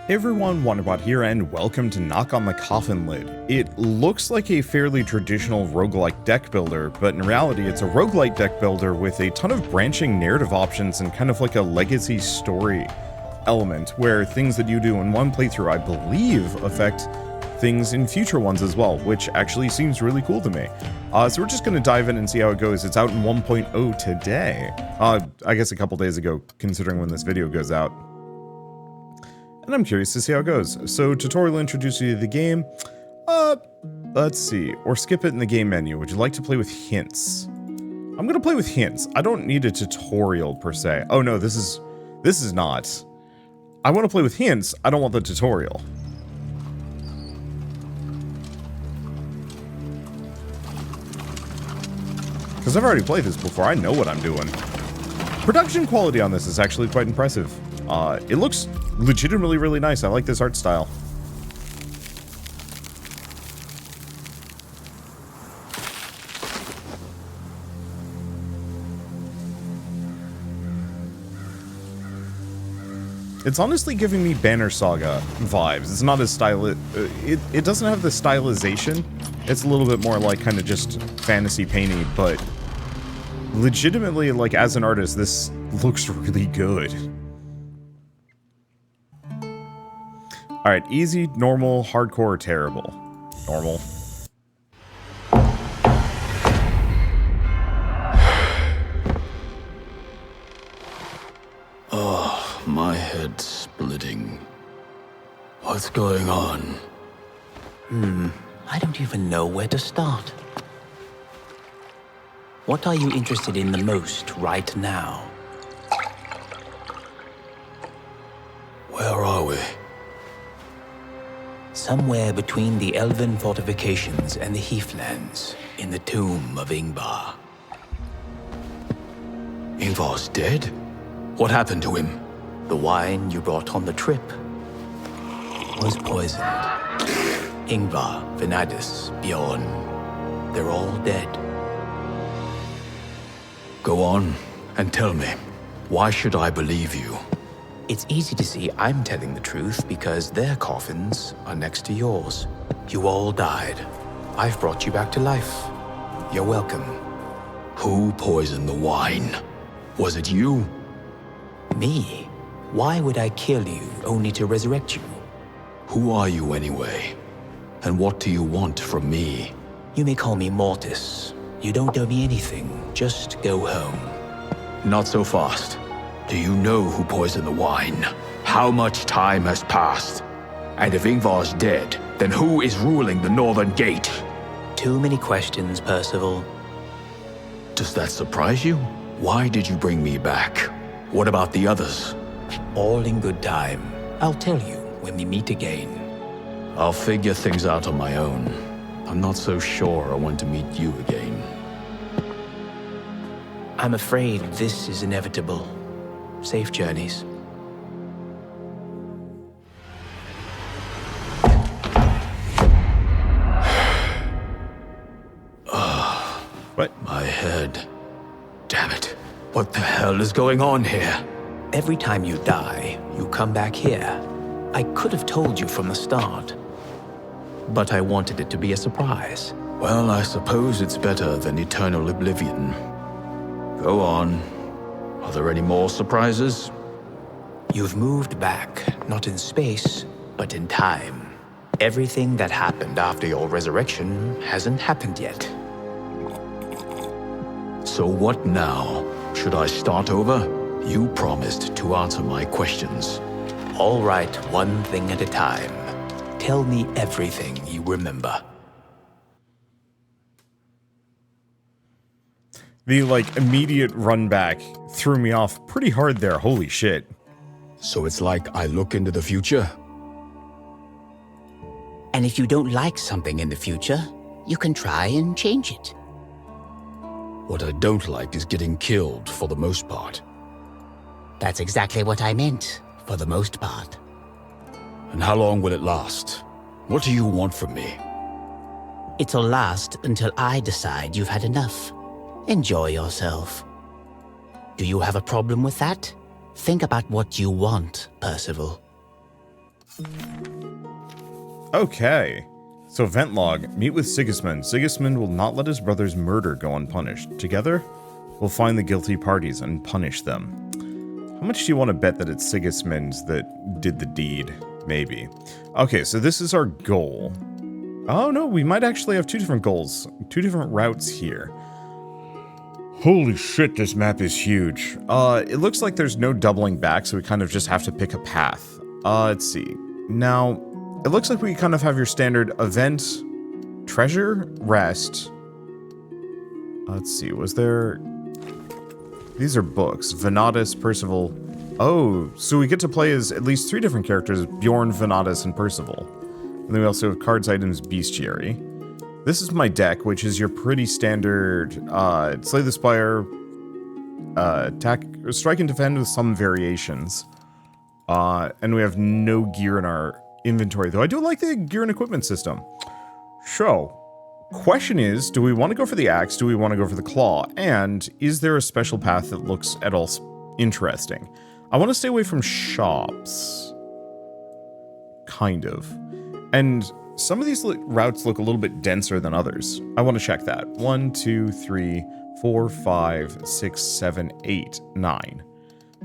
Hey everyone, Wanderbot here, and welcome to Knock on the Coffin lid. It looks like a fairly traditional roguelike deck builder, but in reality it's a roguelike deck builder with a ton of branching narrative options and kind of like a legacy story element, where things that you do in one playthrough, I believe, affect things in future ones as well, which actually seems really cool to me. So we're just going to dive in and see how it goes. It's out in 1.0 today. I guess a couple days ago, considering when this video goes out. And I'm curious to see how it goes. So, tutorial introduces you to the game. Let's see. Or skip it in the game menu. Would you like to play with hints? I'm gonna play with hints. I don't need a tutorial per se. Oh no, this is not. I want to play with hints. I don't want the tutorial. Because I've already played this before. I know what I'm doing. Production quality on this is actually quite impressive. It looks legitimately really nice. I like this art style. It's honestly giving me Banner Saga vibes. It's not as it doesn't have the stylization. It's a little bit more like kind of just fantasy painty, but legitimately, like, as an artist, this looks really good. Alright, easy, normal, hardcore, terrible. Normal. Oh, my head's splitting. What's going on? I don't even know where to start. What are you interested in the most right now? Where are we? Somewhere between the elven fortifications and the heathlands, in the tomb of Ingvar. Ingvar's dead? What happened to him? The wine you brought on the trip was poisoned. Ingvar, Venadis, Bjorn, they're all dead. Go on and tell me. Why should I believe you? It's easy to see I'm telling the truth because their coffins are next to yours. You all died. I've brought you back to life. You're welcome. Who poisoned the wine? Was it you? Me? Why would I kill you only to resurrect you? Who are you anyway? And what do you want from me? You may call me Mortis. You don't owe me anything. Just go home. Not so fast. Do you know who poisoned the wine? How much time has passed? And if Ingvar's dead, then who is ruling the Northern Gate? Too many questions, Percival. Does that surprise you? Why did you bring me back? What about the others? All in good time. I'll tell you when we meet again. I'll figure things out on my own. I'm not so sure I want to meet you again. I'm afraid this is inevitable. Safe journeys. What? My head. Damn it. What the hell is going on here? Every time you die, you come back here. I could have told you from the start, but I wanted it to be a surprise. Well, I suppose it's better than eternal oblivion. Go on. Are there any more surprises? You've moved back, not in space, but in time. Everything that happened after your resurrection hasn't happened yet. So what now? Should I start over? You promised to answer my questions. All right, one thing at a time. Tell me everything you remember. The, like, immediate run back threw me off pretty hard there. Holy shit. So it's like I look into the future? And if you don't like something in the future, you can try and change it. What I don't like is getting killed for the most part. That's exactly what I meant, for the most part. And how long will it last? What do you want from me? It'll last until I decide you've had enough. Enjoy yourself. Do you have a problem with that? Think about what you want, Percival. Okay. So, event log. Meet with Sigismund. Sigismund will not let his brother's murder go unpunished. Together, we'll find the guilty parties and punish them. How much do you want to bet that it's Sigismund that did the deed? Maybe. Okay, so this is our goal. Oh, no, we might actually have two different goals. Two different routes here. Holy shit, this map is huge. It looks like there's no doubling back, so we kind of just have to pick a path. Let's see. Now, it looks like we kind of have your standard event, treasure, rest. Let's see, was there... These are books. Venatus, Percival. Oh, so we get to play as at least 3 different characters, Bjorn, Venatus, and Percival. And then we also have cards, items, bestiary. This is my deck, which is your pretty standard Slay the Spire, attack, strike and defend with some variations. And we have no gear in our inventory, though I do like the gear and equipment system. So, question is, do we want to go for the axe? Do we want to go for the claw? And is there a special path that looks at all interesting? I want to stay away from shops. Kind of. And some of these routes look a little bit denser than others. I want to check that. 1, 2, 3, 4, 5, 6, 7, 8, 9.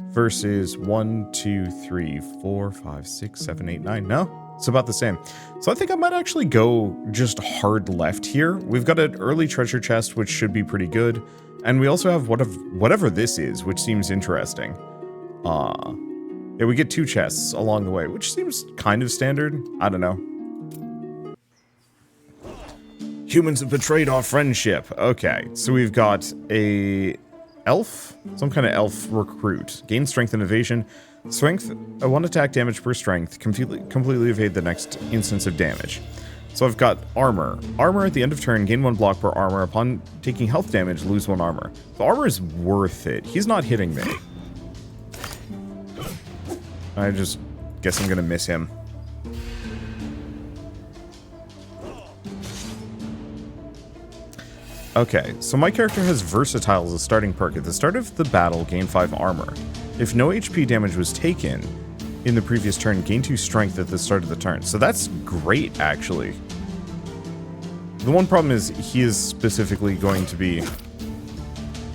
Versus 1, 2, 3, 4, 5, 6, 7, 8, 9. No, it's about the same. So I think I might actually go just hard left here. We've got an early treasure chest, which should be pretty good. And we also have whatever this is, which seems interesting. Yeah, we get 2 chests along the way, which seems kind of standard. I don't know. Humans have betrayed our friendship. Okay, so we've got a elf, some kind of elf recruit. Gain strength and evasion. Strength, 1 attack damage per strength. Completely evade the next instance of damage. So I've got armor. Armor at the end of turn, gain 1 block per armor. Upon taking health damage, lose 1 armor. The armor is worth it. He's not hitting me. I just guess I'm gonna miss him. Okay, so my character has Versatile as a starting perk. At the start of the battle, gain 5 armor. If no HP damage was taken in the previous turn, gain 2 strength at the start of the turn. So that's great, actually. The one problem is he is specifically going to be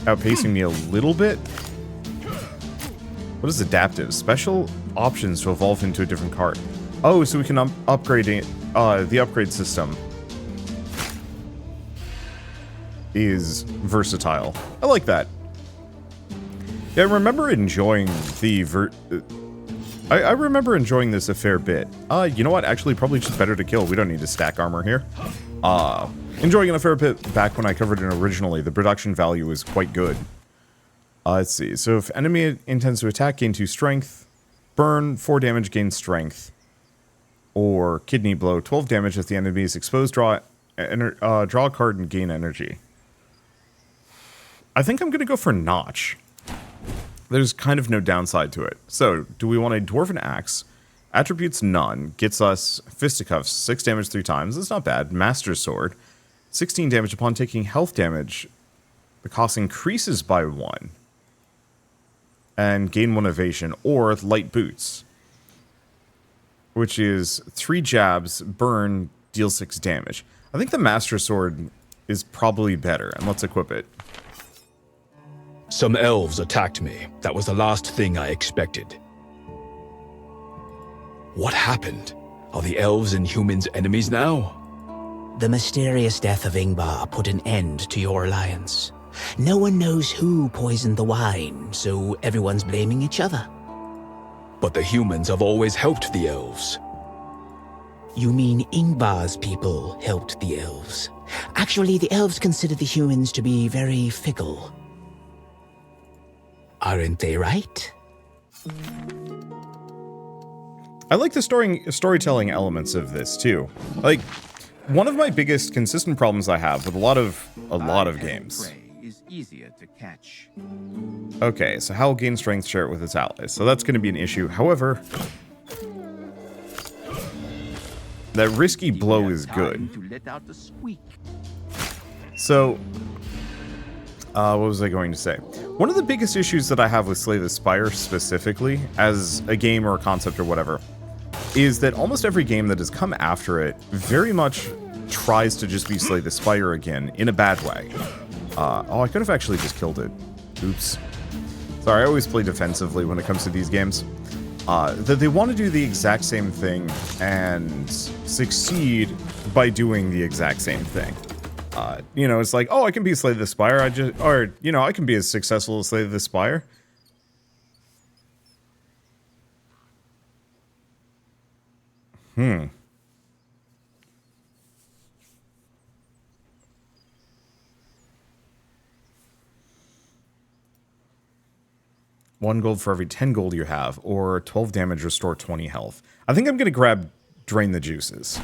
outpacing me a little bit. What is adaptive? Special options to evolve into a different card. Oh, so we can upgrade it, the upgrade system is versatile. I like that. Yeah, I remember enjoying the I remember enjoying this a fair bit. You know what? Actually, probably just better to kill. We don't need to stack armor here. Enjoying it a fair bit back when I covered it originally. The production value is quite good. Let's see. So if enemy intends to attack, gain 2 strength. Burn, 4 damage, gain strength. Or kidney blow, 12 damage if the enemy is exposed. Draw a card and gain energy. I think I'm going to go for Notch. There's kind of no downside to it. So, do we want a Dwarven Axe? Attributes none. Gets us Fisticuffs, 6 damage 3 times. That's not bad. Master Sword, 16 damage upon taking health damage. The cost increases by 1. And gain 1 evasion. Or Light Boots, which is 3 jabs, burn, deal 6 damage. I think the Master Sword is probably better. And let's equip it. Some elves attacked me. That was the last thing I expected. What happened? Are the elves and humans enemies now? The mysterious death of Ingvar put an end to your alliance. No one knows who poisoned the wine, so everyone's blaming each other. But the humans have always helped the elves. You mean Ingvar's people helped the elves? Actually, the elves consider the humans to be very fickle. Aren't they right? I like the storytelling elements of this too. Like, one of my biggest consistent problems I have with a lot of games. Is easier to catch. Okay, so how will gain strength share it with its allies? So that's going to be an issue. However, that risky blow is good. To let out the squeak. So, what was I going to say? One of the biggest issues that I have with Slay the Spire specifically, as a game or a concept or whatever, is that almost every game that has come after it very much tries to just be Slay the Spire again, in a bad way. Oh, I could have actually just killed it. Oops. Sorry, I always play defensively when it comes to these games. That they want to do the exact same thing and succeed by doing the exact same thing. You know, it's like, oh, I can be Slay the Spire, I can be as successful as Slay the Spire. One gold for every 10 gold you have, or 12 damage, restore 20 health. I think I'm going to grab Drain the Juices.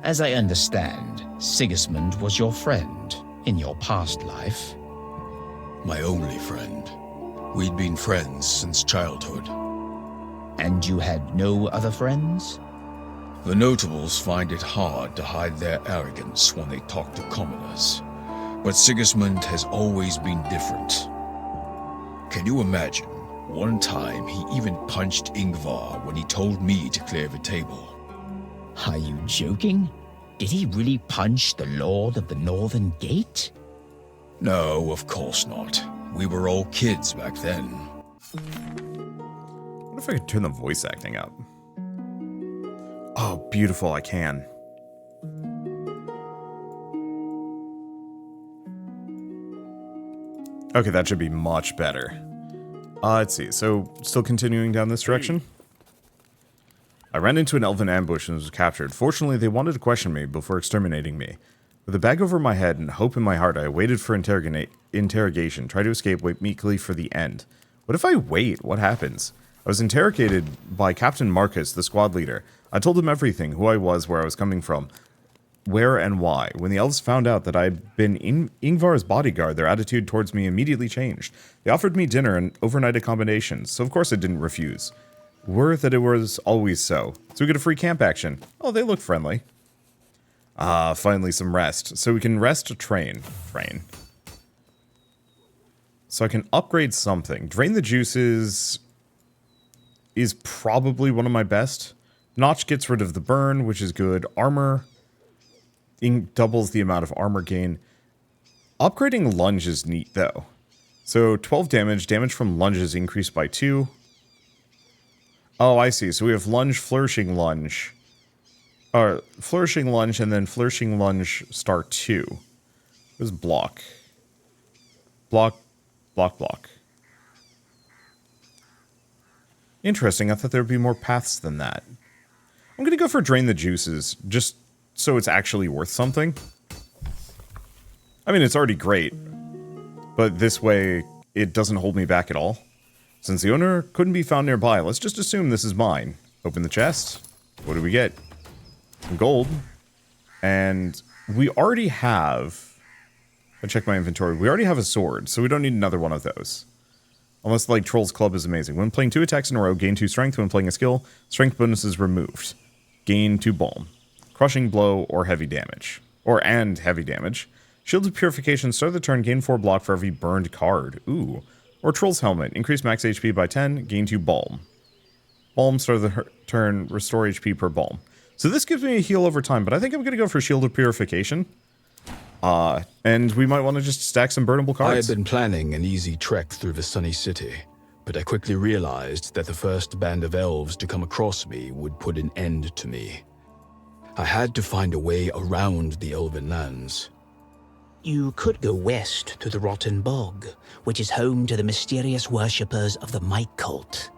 As I understand, Sigismund was your friend in your past life. My only friend. We'd been friends since childhood. And you had no other friends? The notables find it hard to hide their arrogance when they talk to commoners. But Sigismund has always been different. Can you imagine? One time he even punched Ingvar when he told me to clear the table. Are you joking? Did he really punch the Lord of the Northern Gate? No, of course not. We were all kids back then. What if I could turn the voice acting up? Oh, beautiful, I can. Okay, that should be much better. Let's see, so still continuing down this direction? I ran into an elven ambush and was captured. Fortunately, they wanted to question me before exterminating me. With a bag over my head and hope in my heart, I waited for interrogation, tried to escape, wait meekly for the end. What if I wait? What happens? I was interrogated by Captain Marcus, the squad leader. I told him everything, who I was, where I was coming from, where and why. When the elves found out that I'd been Ingvar's bodyguard, their attitude towards me immediately changed. They offered me dinner and overnight accommodations, so of course I didn't refuse. Were that it was always so. So we get a free camp action. Oh, they look friendly. Finally some rest. So we can rest to train. So I can upgrade something. Drain the Juices is probably one of my best. Notch gets rid of the burn, which is good. Armor doubles the amount of armor gain. Upgrading Lunge is neat, though. So 12 damage. Damage from lunges increased by 2. Oh, I see. So we have Lunge, Flourishing Lunge. Flourishing Lunge, and then Flourishing Lunge star 2. This is block. Block. Interesting. I thought there would be more paths than that. I'm going to go for Drain the Juices, just so it's actually worth something. I mean, it's already great, but this way it doesn't hold me back at all. Since the owner couldn't be found nearby, let's just assume this is mine. Open the chest. What do we get? Some gold. And we already have... I check my inventory. We already have a sword, so we don't need another one of those. Unless, like, Troll's Club is amazing. When playing 2 attacks in a row, gain 2 strength. When playing a skill, strength bonus is removed. Gain 2 balm. Crushing blow or heavy damage. And heavy damage. Shield of Purification, start of the turn, gain 4 block for every burned card. Ooh. Or Troll's Helmet, increase max HP by 10, gain 2 balm. Balm, start of the turn, restore HP per balm. So this gives me a heal over time, but I think I'm going to go for Shield of Purification. And we might want to just stack some burnable cards. I had been planning an easy trek through the sunny city, but I quickly realized that the first band of elves to come across me would put an end to me. I had to find a way around the elven lands. You could go west to the Rotten Bog, which is home to the mysterious worshippers of the Might Cult.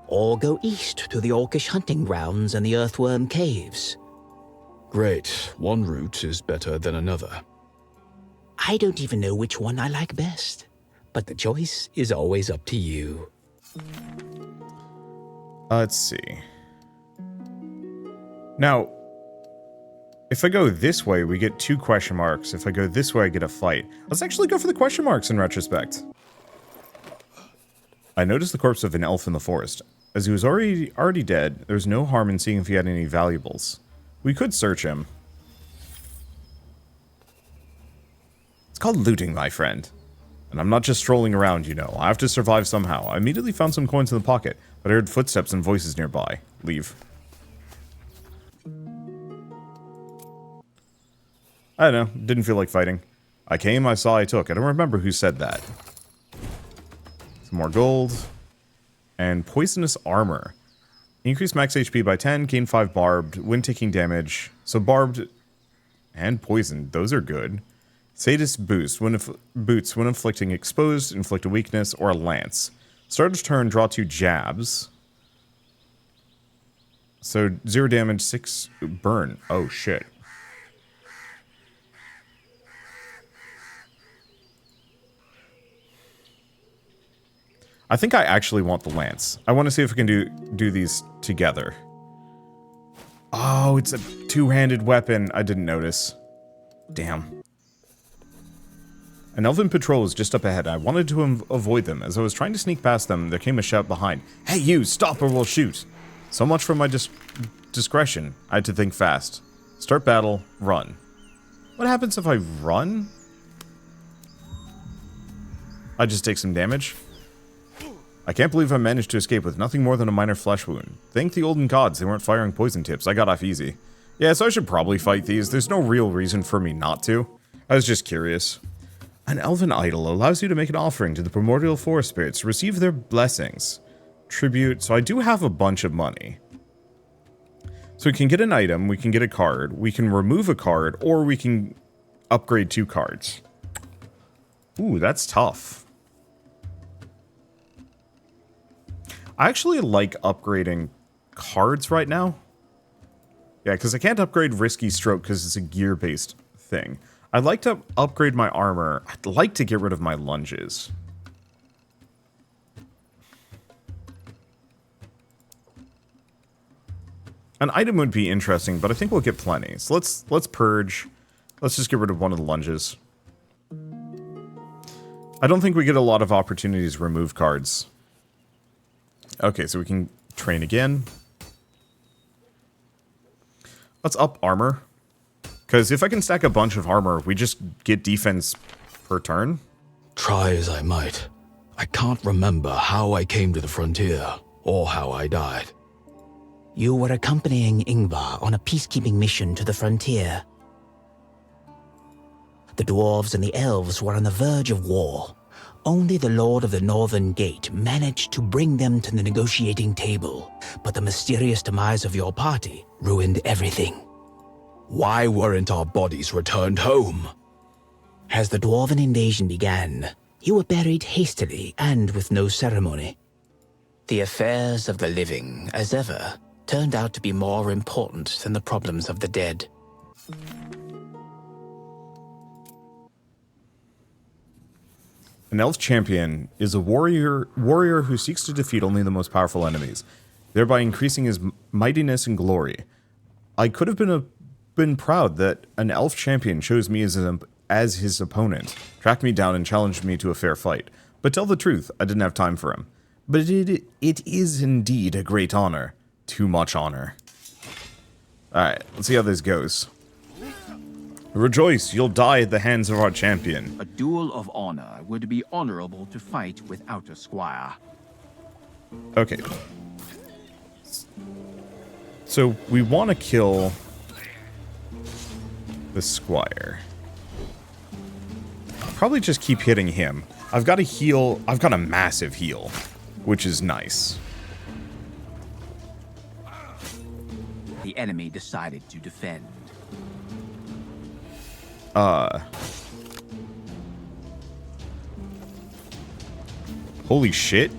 Or go east to the Orcish hunting grounds and the Earthworm Caves. Great. One route is better than another. I don't even know which one I like best, but the choice is always up to you. Let's see. Now, if I go this way, we get 2 question marks. If I go this way, I get a fight. Let's actually go for the question marks in retrospect. I noticed the corpse of an elf in the forest. As he was already dead, there was no harm in seeing if he had any valuables. We could search him. It's called looting, my friend. And I'm not just strolling around, you know. I have to survive somehow. I immediately found some coins in the pocket, but I heard footsteps and voices nearby. Leave. I don't know. Didn't feel like fighting. I came, I saw, I took. I don't remember who said that. Some more gold. And poisonous armor. Increase max HP by 10, gain 5 barbed, when taking damage. So barbed and poisoned, those are good. Sadist boost, boots when inflicting exposed, inflict a weakness, or a lance. Start of turn, draw 2 jabs. So 0 damage, 6 burn. Oh shit. I think I actually want the lance. I want to see if we can do these together. Oh, it's a two-handed weapon. I didn't notice. Damn. An elven patrol is just up ahead. I wanted to avoid them. As I was trying to sneak past them, there came a shout behind. Hey, you! Stop or we'll shoot! So much for my discretion. I had to think fast. Start battle, run. What happens if I run? I just take some damage. I can't believe I managed to escape with nothing more than a minor flesh wound. Thank the olden gods they weren't firing poison tips. I got off easy. Yeah, so I should probably fight these. There's no real reason for me not to. I was just curious. An elven idol allows you to make an offering to the primordial forest spirits to receive their blessings. Tribute. So I do have a bunch of money. So we can get an item, we can get a card, we can remove a card, or we can upgrade 2 cards. Ooh, that's tough. I actually like upgrading cards right now. Yeah, because I can't upgrade Risky Stroke because it's a gear-based thing. I'd like to upgrade my armor. I'd like to get rid of my lunges. An item would be interesting, but I think we'll get plenty. So let's purge. Let's just get rid of one of the lunges. I don't think we get a lot of opportunities to remove cards. Okay, so we can train again. Let's up armor. Because if I can stack a bunch of armor, we just get defense per turn. Try as I might, I can't remember how I came to the frontier, or how I died. You were accompanying Ingvar on a peacekeeping mission to the frontier. The dwarves and the elves were on the verge of war. Only the Lord of the Northern Gate managed to bring them to the negotiating table, but the mysterious demise of your party ruined everything. Why weren't our bodies returned home? As the dwarven invasion began, you were buried hastily and with no ceremony. The affairs of the living, as ever, turned out to be more important than the problems of the dead. An elf champion is a warrior who seeks to defeat only the most powerful enemies, thereby increasing his mightiness and glory. I could have been proud that an elf champion chose me as his opponent, tracked me down and challenged me to a fair fight. But tell the truth, I didn't have time for him. But it is indeed a great honor. Too much honor. Alright, let's see how this goes. Rejoice, you'll die at the hands of our champion. A duel of honor would be honorable to fight without a squire. Okay. So we want to kill the squire. Probably just keep hitting him. I've got a heal. I've got a massive heal, which is nice. The enemy decided to defend. Holy shit.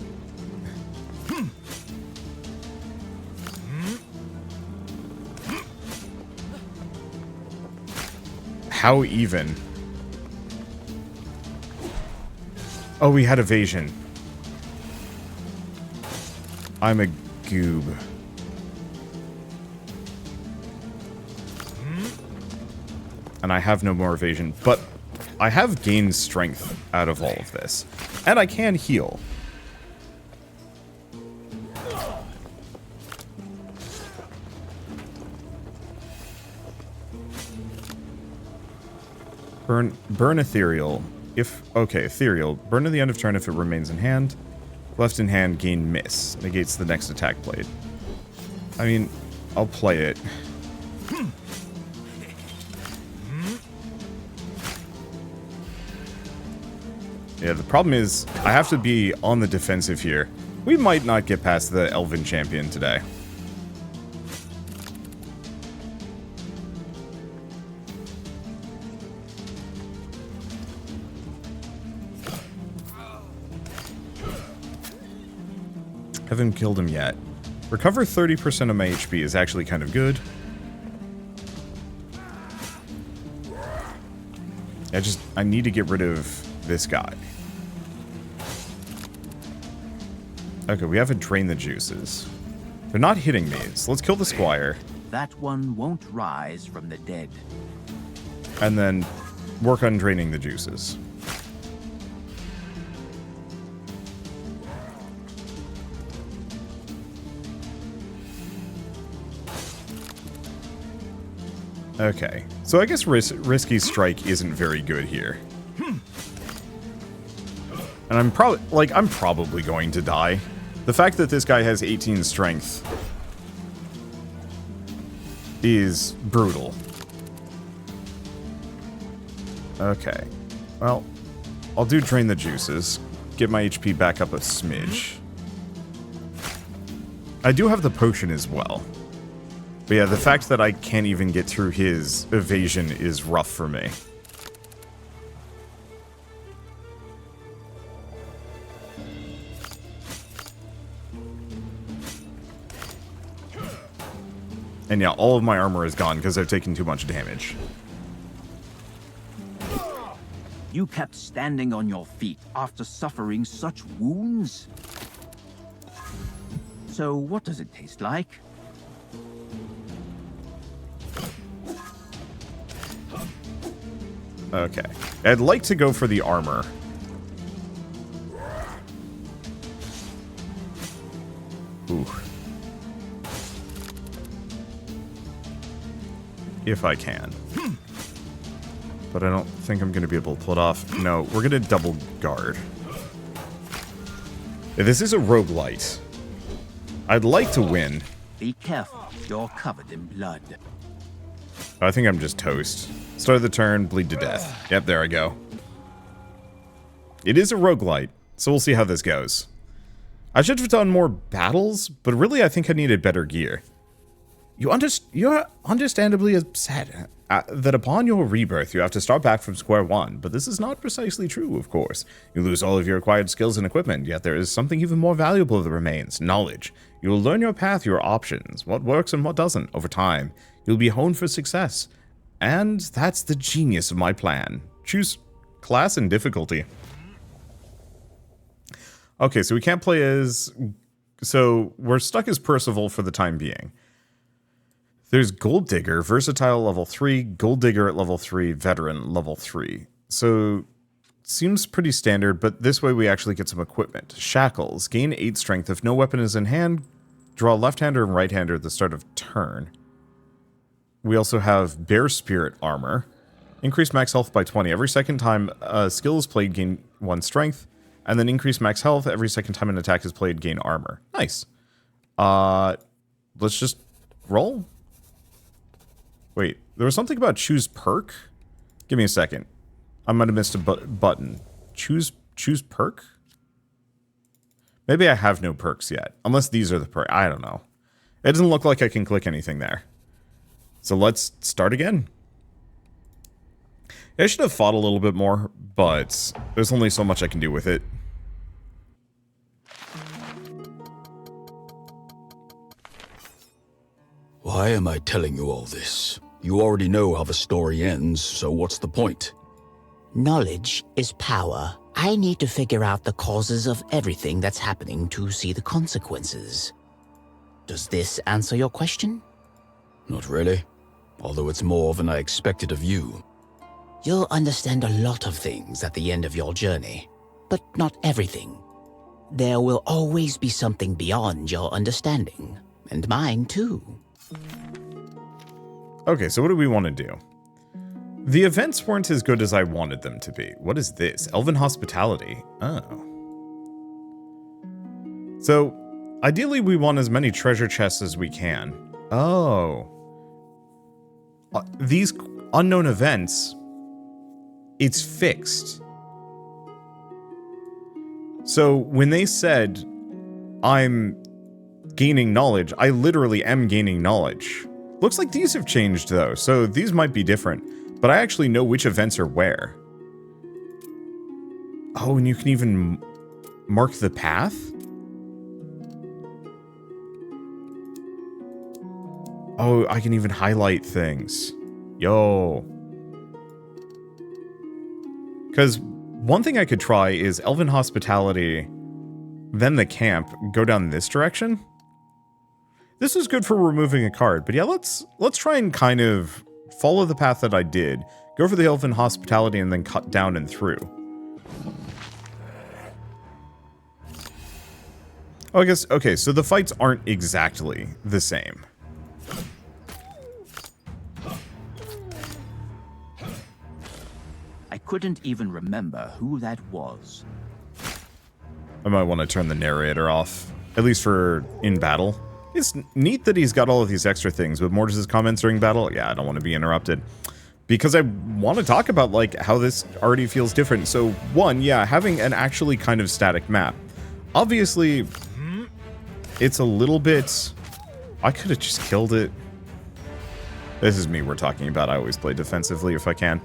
How even? Oh, we had evasion. I'm a goob. And I have no more evasion, but I have gained strength out of all of this. And I can heal. Burn Ethereal Okay, ethereal. Burn at the end of turn if it remains in hand. Left in hand, gain miss. Negates the next attack blade. I mean, I'll play it. Yeah, the problem is, I have to be on the defensive here. We might not get past the elven champion today. Haven't killed him yet. Recover 30% of my HP is actually kind of good. I need to get rid of this guy. Okay, we haven't drained the juices. They're not hitting me, so let's kill the squire. That one won't rise from the dead. And then work on draining the juices. Okay, so I guess Risky Strike isn't very good here. And I'm probably going to die. The fact that this guy has 18 strength is brutal. Okay, well, I'll do Drain the Juices, get my HP back up a smidge. I do have the potion as well. But yeah, the fact that I can't even get through his evasion is rough for me. And yeah, all of my armor is gone because I've taken too much damage. You kept standing on your feet after suffering such wounds? So what does it taste like? Okay. I'd like to go for the armor. Ooh. If I can. But I don't think I'm going to be able to pull it off. No, we're going to double guard. This is a roguelite. I'd like to win. Be careful, you're covered in blood. I think I'm just toast. Start of the turn, bleed to death. Yep, there I go. It is a roguelite, so we'll see how this goes. I should have done more battles, but really I think I needed better gear. You're understandably upset that upon your rebirth you have to start back from square one, but this is not precisely true, of course. You lose all of your acquired skills and equipment, yet there is something even more valuable that remains, knowledge. You will learn your path, your options, what works and what doesn't. Over time, you'll be honed for success. And that's the genius of my plan. Choose class and difficulty. Okay, so we can't play as... So we're stuck as Percival for the time being. There's Gold Digger, Versatile level 3, Gold Digger at level 3, Veteran level 3. So, seems pretty standard, but this way we actually get some equipment. Shackles, gain 8 strength if no weapon is in hand, draw left-hander and right-hander at the start of turn. We also have Bear Spirit armor. Increase max health by 20. Every second time a skill is played, gain 1 strength. And then increase max health every second time an attack is played, gain armor. Nice. Let's just roll. Wait, there was something about choose perk? Give me a second. I might have missed a button. Choose perk? Maybe I have no perks yet. Unless these are the perks. I don't know. It doesn't look like I can click anything there. So let's start again. I should have fought a little bit more, but there's only so much I can do with it. Why am I telling you all this? You already know how the story ends, so what's the point? Knowledge is power. I need to figure out the causes of everything that's happening to see the consequences. Does this answer your question? Not really, although it's more than I expected of you. You'll understand a lot of things at the end of your journey, but not everything. There will always be something beyond your understanding, and mine too. Okay, so what do we want to do? The events weren't as good as I wanted them to be. What is this? Elven hospitality. Oh. So, ideally we want as many treasure chests as we can. Oh. These unknown events, it's fixed. So when they said, I'm gaining knowledge, I literally am gaining knowledge. Looks like these have changed though, so these might be different. But I actually know which events are where. Oh, and you can even mark the path? Oh, I can even highlight things. Yo. Because one thing I could try is Elven Hospitality, then the camp, go down this direction. This is good for removing a card, but yeah, let's try and kind of follow the path that I did. Go for the Elven Hospitality and then cut down and through. Oh, I guess, okay, so the fights aren't exactly the same. I couldn't even remember who that was. I might want to turn the narrator off, at least for in battle. It's neat that he's got all of these extra things, but Mortis's comments during battle, yeah, I don't want to be interrupted. Because I want to talk about, like, how this already feels different. So, one, yeah, having an actually kind of static map. Obviously, it's a little bit... I could have just killed it. This is me we're talking about. I always play defensively if I can.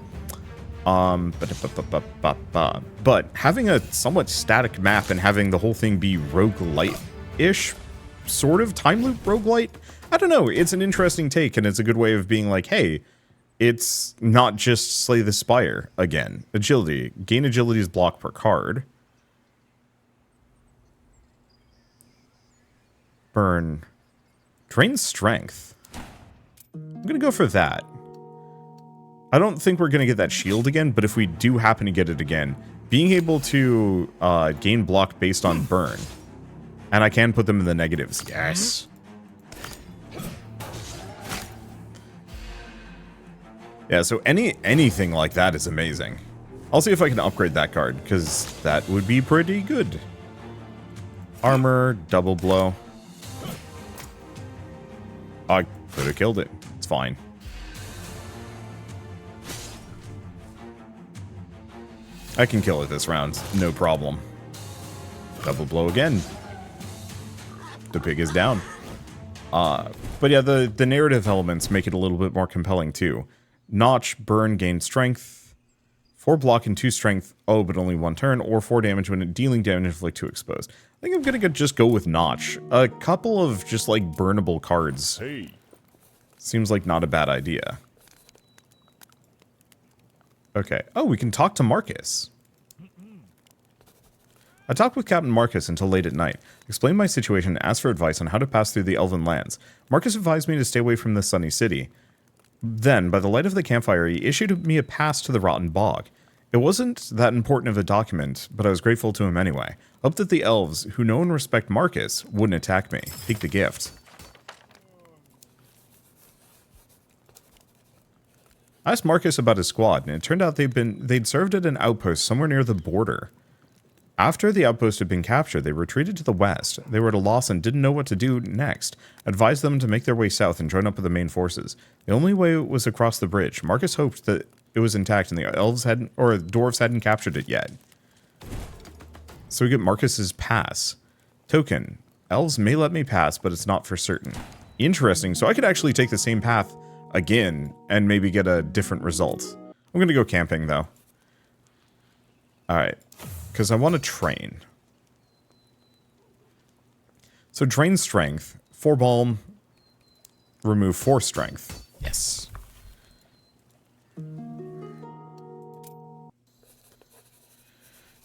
But having a somewhat static map and having the whole thing be roguelite-ish, sort of time loop roguelite, I don't know, it's an interesting take, and it's a good way of being like, hey, it's not just Slay the Spire again. Agility. Gain agility's block per card. Burn. Drain strength. I'm gonna go for that. I don't think we're gonna get that shield again, but if we do happen to get it again, being able to gain block based on burn. And I can put them in the negatives. Yes. Yeah, so anything like that is amazing. I'll see if I can upgrade that card, because that would be pretty good. Armor, double blow. I could have killed it. It's fine. I can kill it this round, no problem. Double blow again. The pig is down. But yeah, the narrative elements make it a little bit more compelling too. Notch, burn, gain strength. 4 block and 2 strength. Oh, but only 1 turn. Or 4 damage when dealing damage inflict 2 exposed. I think I'm gonna just go with Notch. A couple of just like burnable cards. Hey. Seems like not a bad idea. Okay. Oh, we can talk to Marcus. I talked with Captain Marcus until late at night, explained my situation and asked for advice on how to pass through the Elven lands. Marcus advised me to stay away from the Sunny City. Then, by the light of the campfire, he issued me a pass to the Rotten Bog. It wasn't that important of a document, but I was grateful to him anyway. Hoped that the elves, who know and respect Marcus, wouldn't attack me. Take the gift. I asked Marcus about his squad, and it turned out they'd served at an outpost somewhere near the border. After the outpost had been captured, they retreated to the west. They were at a loss and didn't know what to do next. I advised them to make their way south and join up with the main forces. The only way was across the bridge. Marcus hoped that it was intact and the elves hadn't, or the dwarves hadn't captured it yet. So we get Marcus's pass. Token. Elves may let me pass, but it's not for certain. Interesting. So I could actually take the same path again and maybe get a different result. I'm going to go camping though. Alright. Because I want to train. So drain strength, 4 balm, remove 4 strength. Yes.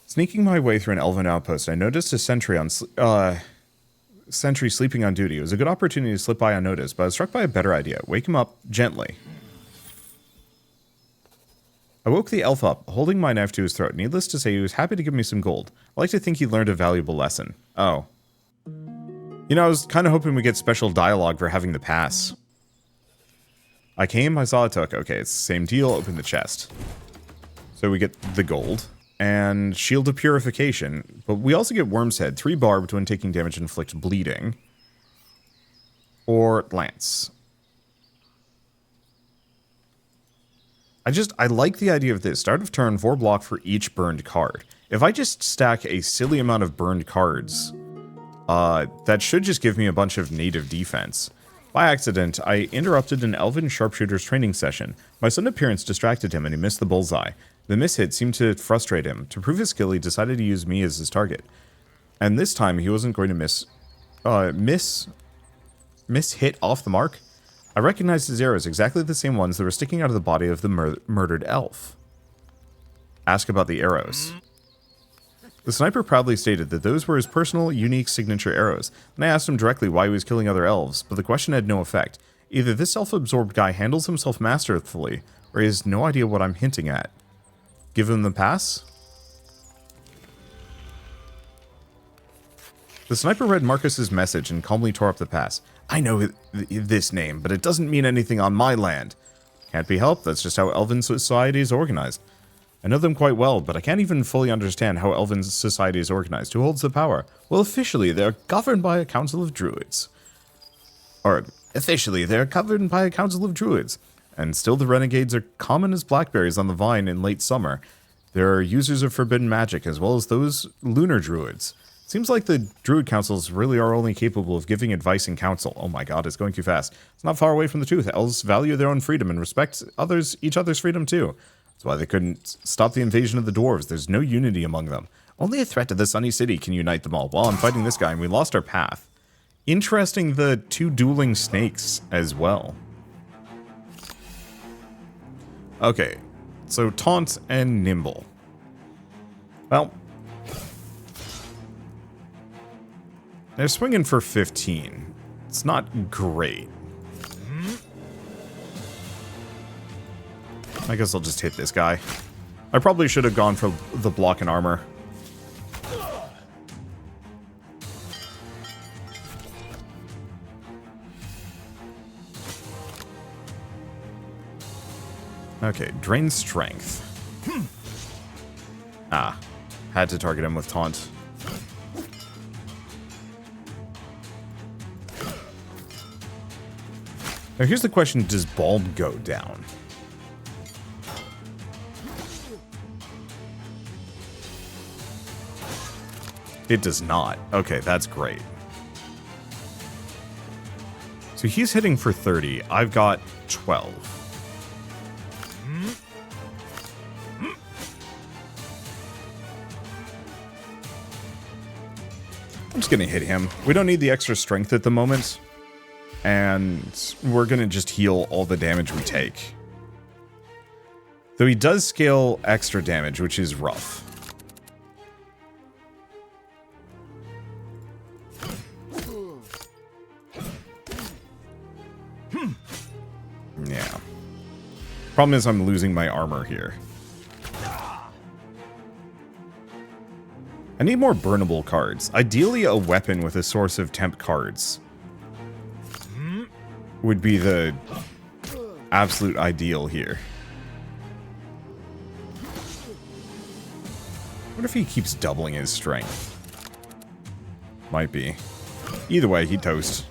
Sneaking my way through an elven outpost, I noticed a sentry sleeping on duty. It was a good opportunity to slip by unnoticed, but I was struck by a better idea. Wake him up gently. I woke the elf up, holding my knife to his throat. Needless to say, he was happy to give me some gold. I like to think he learned a valuable lesson. Oh. You know, I was kind of hoping we get special dialogue for having the pass. I came, I saw, I took. Okay, it's the same deal. Open the chest. So we get the gold and Shield of Purification. But we also get Worm's Head. 3 barbed when taking damage inflict bleeding. Or Lance. I like the idea of this. Start of turn, 4 block for each burned card. If I just stack a silly amount of burned cards, that should just give me a bunch of native defense. By accident, I interrupted an elven sharpshooter's training session. My sudden appearance distracted him and he missed the bullseye. The mishit seemed to frustrate him. To prove his skill, he decided to use me as his target. And this time, he wasn't going to miss hit off the mark. I recognized his arrows, exactly the same ones that were sticking out of the body of the murdered elf. Ask about the arrows. The sniper proudly stated that those were his personal, unique signature arrows, and I asked him directly why he was killing other elves, but the question had no effect. Either this self-absorbed guy handles himself masterfully, or he has no idea what I'm hinting at. Give him the pass? The sniper read Marcus's message and calmly tore up the pass. I know this name, but it doesn't mean anything on my land. Can't be helped, that's just how elven society is organized. I know them quite well, but I can't even fully understand how elven society is organized. Who holds the power? Well, officially, they're governed by a council of druids. Or, officially, they're governed by a council of druids. And still the renegades are common as blackberries on the vine in late summer. There are users of forbidden magic, as well as those lunar druids. Seems like the druid councils really are only capable of giving advice and counsel. Oh my god, it's going too fast. It's not far away from the truth. Elves value their own freedom and respect each other's freedom too. That's why they couldn't stop the invasion of the dwarves. There's no unity among them. Only a threat to the Sunny City can unite them all. Well, I'm fighting this guy and we lost our path. Interesting, the 2 dueling snakes as well. Okay, so Taunt and Nimble. Well, they're swinging for 15. It's not great. I guess I'll just hit this guy. I probably should have gone for the block and armor. Okay, drain strength. Ah, had to target him with taunt. Now here's the question, does Bulb go down? It does not. Okay, that's great. So he's hitting for 30. I've got 12. I'm just going to hit him. We don't need the extra strength at the moment. And we're going to just heal all the damage we take. Though he does scale extra damage, which is rough. Yeah. Problem is I'm losing my armor here. I need more burnable cards. Ideally, a weapon with a source of temp cards would be the absolute ideal here. What if he keeps doubling his strength? Might be. Either way, he toast.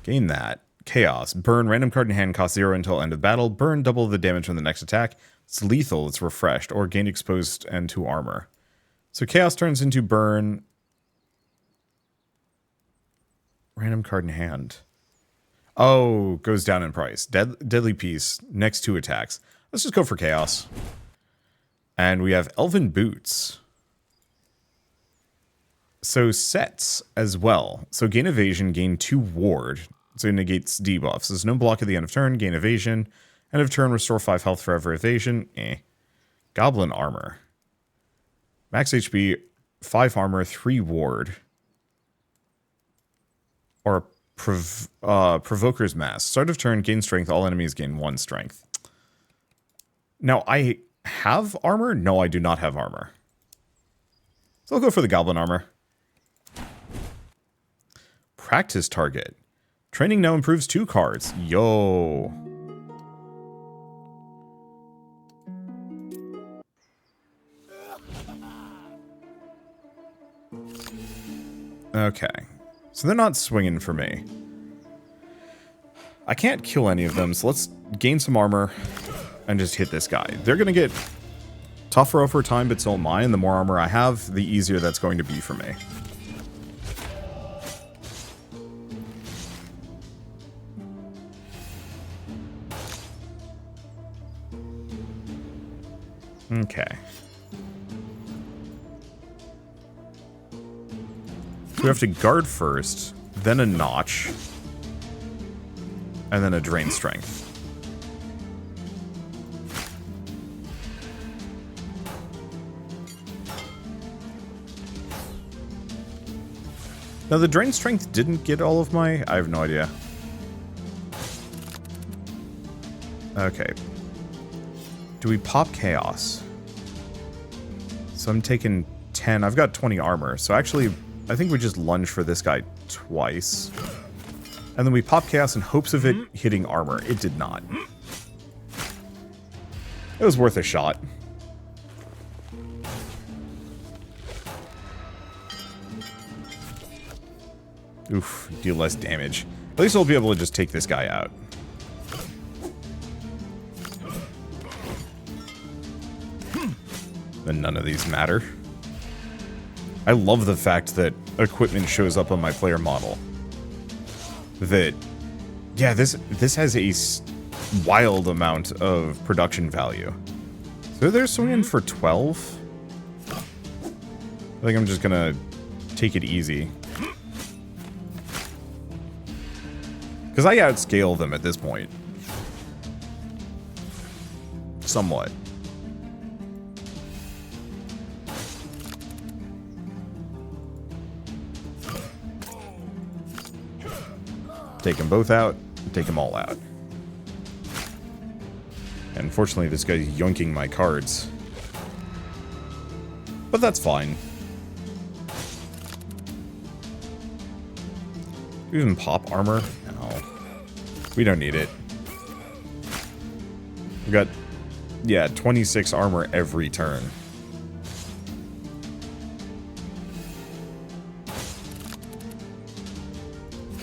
Gain that. Chaos. Burn. Random card in hand costs 0 until end of battle. Burn. Double the damage from the next attack. It's lethal. It's refreshed. Or gain exposed and 2 armor. So Chaos turns into burn. Random card in hand. Oh, goes down in price. Deadly Piece. Next 2 attacks. Let's just go for Chaos. And we have Elven Boots. So sets as well. So gain evasion, gain 2 ward. So it negates debuffs. There's no block at the end of turn, gain evasion. End of turn, restore 5 health for every evasion. Goblin armor. Max HP, 5 armor, 3 ward. Or Provoker's Mask. Start of turn, gain strength. All enemies gain 1 strength. Now, I have armor? No, I do not have armor. So I'll go for the Goblin armor. Practice target. Training now improves 2 cards. Yo. Okay. So they're not swinging for me. I can't kill any of them, so let's gain some armor and just hit this guy. They're going to get tougher over time, but so am I, and the more armor I have, the easier that's going to be for me. Okay. So we have to guard first, then a notch, and then a drain strength. Now the drain strength didn't get all of my... I have no idea. Okay. Do we pop chaos? So I'm taking 10. I've got 20 armor. So actually, I think we just lunge for this guy twice. And then we pop chaos in hopes of it hitting armor. It did not. It was worth a shot. Oof, deal less damage. At least I'll be able to just take this guy out. And none of these matter. I love the fact that equipment shows up on my player model. That, yeah, this has a wild amount of production value. So they're swinging for 12. I think I'm just gonna take it easy. Because I outscale them at this point. Somewhat. Take them both out, take them all out. And unfortunately, this guy's yoinking my cards. But that's fine. Do we even pop armor? No. We don't need it. We've got, yeah, 26 armor every turn.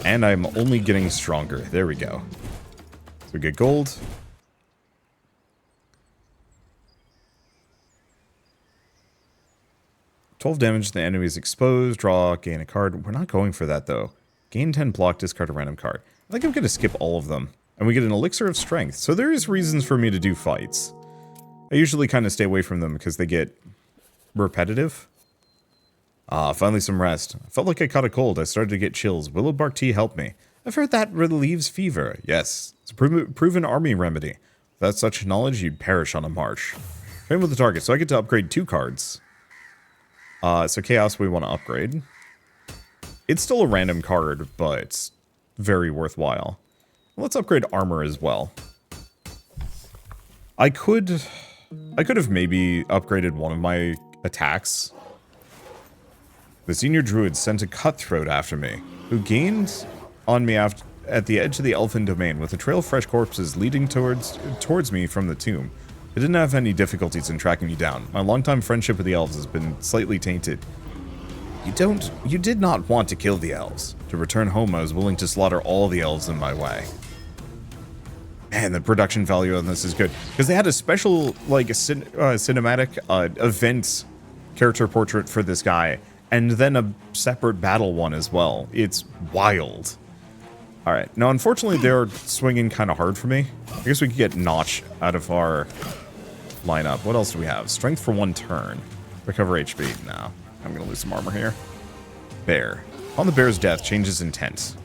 And I'm only getting stronger. There we go. So we get gold. $12 damage to the enemy is exposed. Draw, gain a card. We're not going for that, though. Gain 10 block, discard a random card. I think I'm going to skip all of them. And we get an elixir of strength. So there is reasons for me to do fights. I usually kind of stay away from them because they get repetitive. Ah, finally some rest. I felt like I caught a cold. I started to get chills. Willow bark tea helped me. I've heard that relieves fever. Yes, it's a proven army remedy. Without such knowledge, you'd perish on a march. Train with the target. So I get to upgrade 2 cards. So Chaos we want to upgrade. It's still a random card, but it's very worthwhile. Let's upgrade armor as well. I could have maybe upgraded one of my attacks. The senior druid sent a cutthroat after me, who gained on me at the edge of the elfin domain with a trail of fresh corpses leading towards me from the tomb. I didn't have any difficulties in tracking me down. My longtime friendship with the elves has been slightly tainted. You did not want to kill the elves. To return home, I was willing to slaughter all the elves in my way. Man, the production value on this is good. Because they had a special, like, cinematic event character portrait for this guy. And then a separate battle one as well. It's wild. Alright, now unfortunately they're swinging kind of hard for me. I guess we could get Notch out of our lineup. What else do we have? Strength for 1 turn. Recover HP. No, I'm going to lose some armor here. Bear. On the bear's death, changes intent.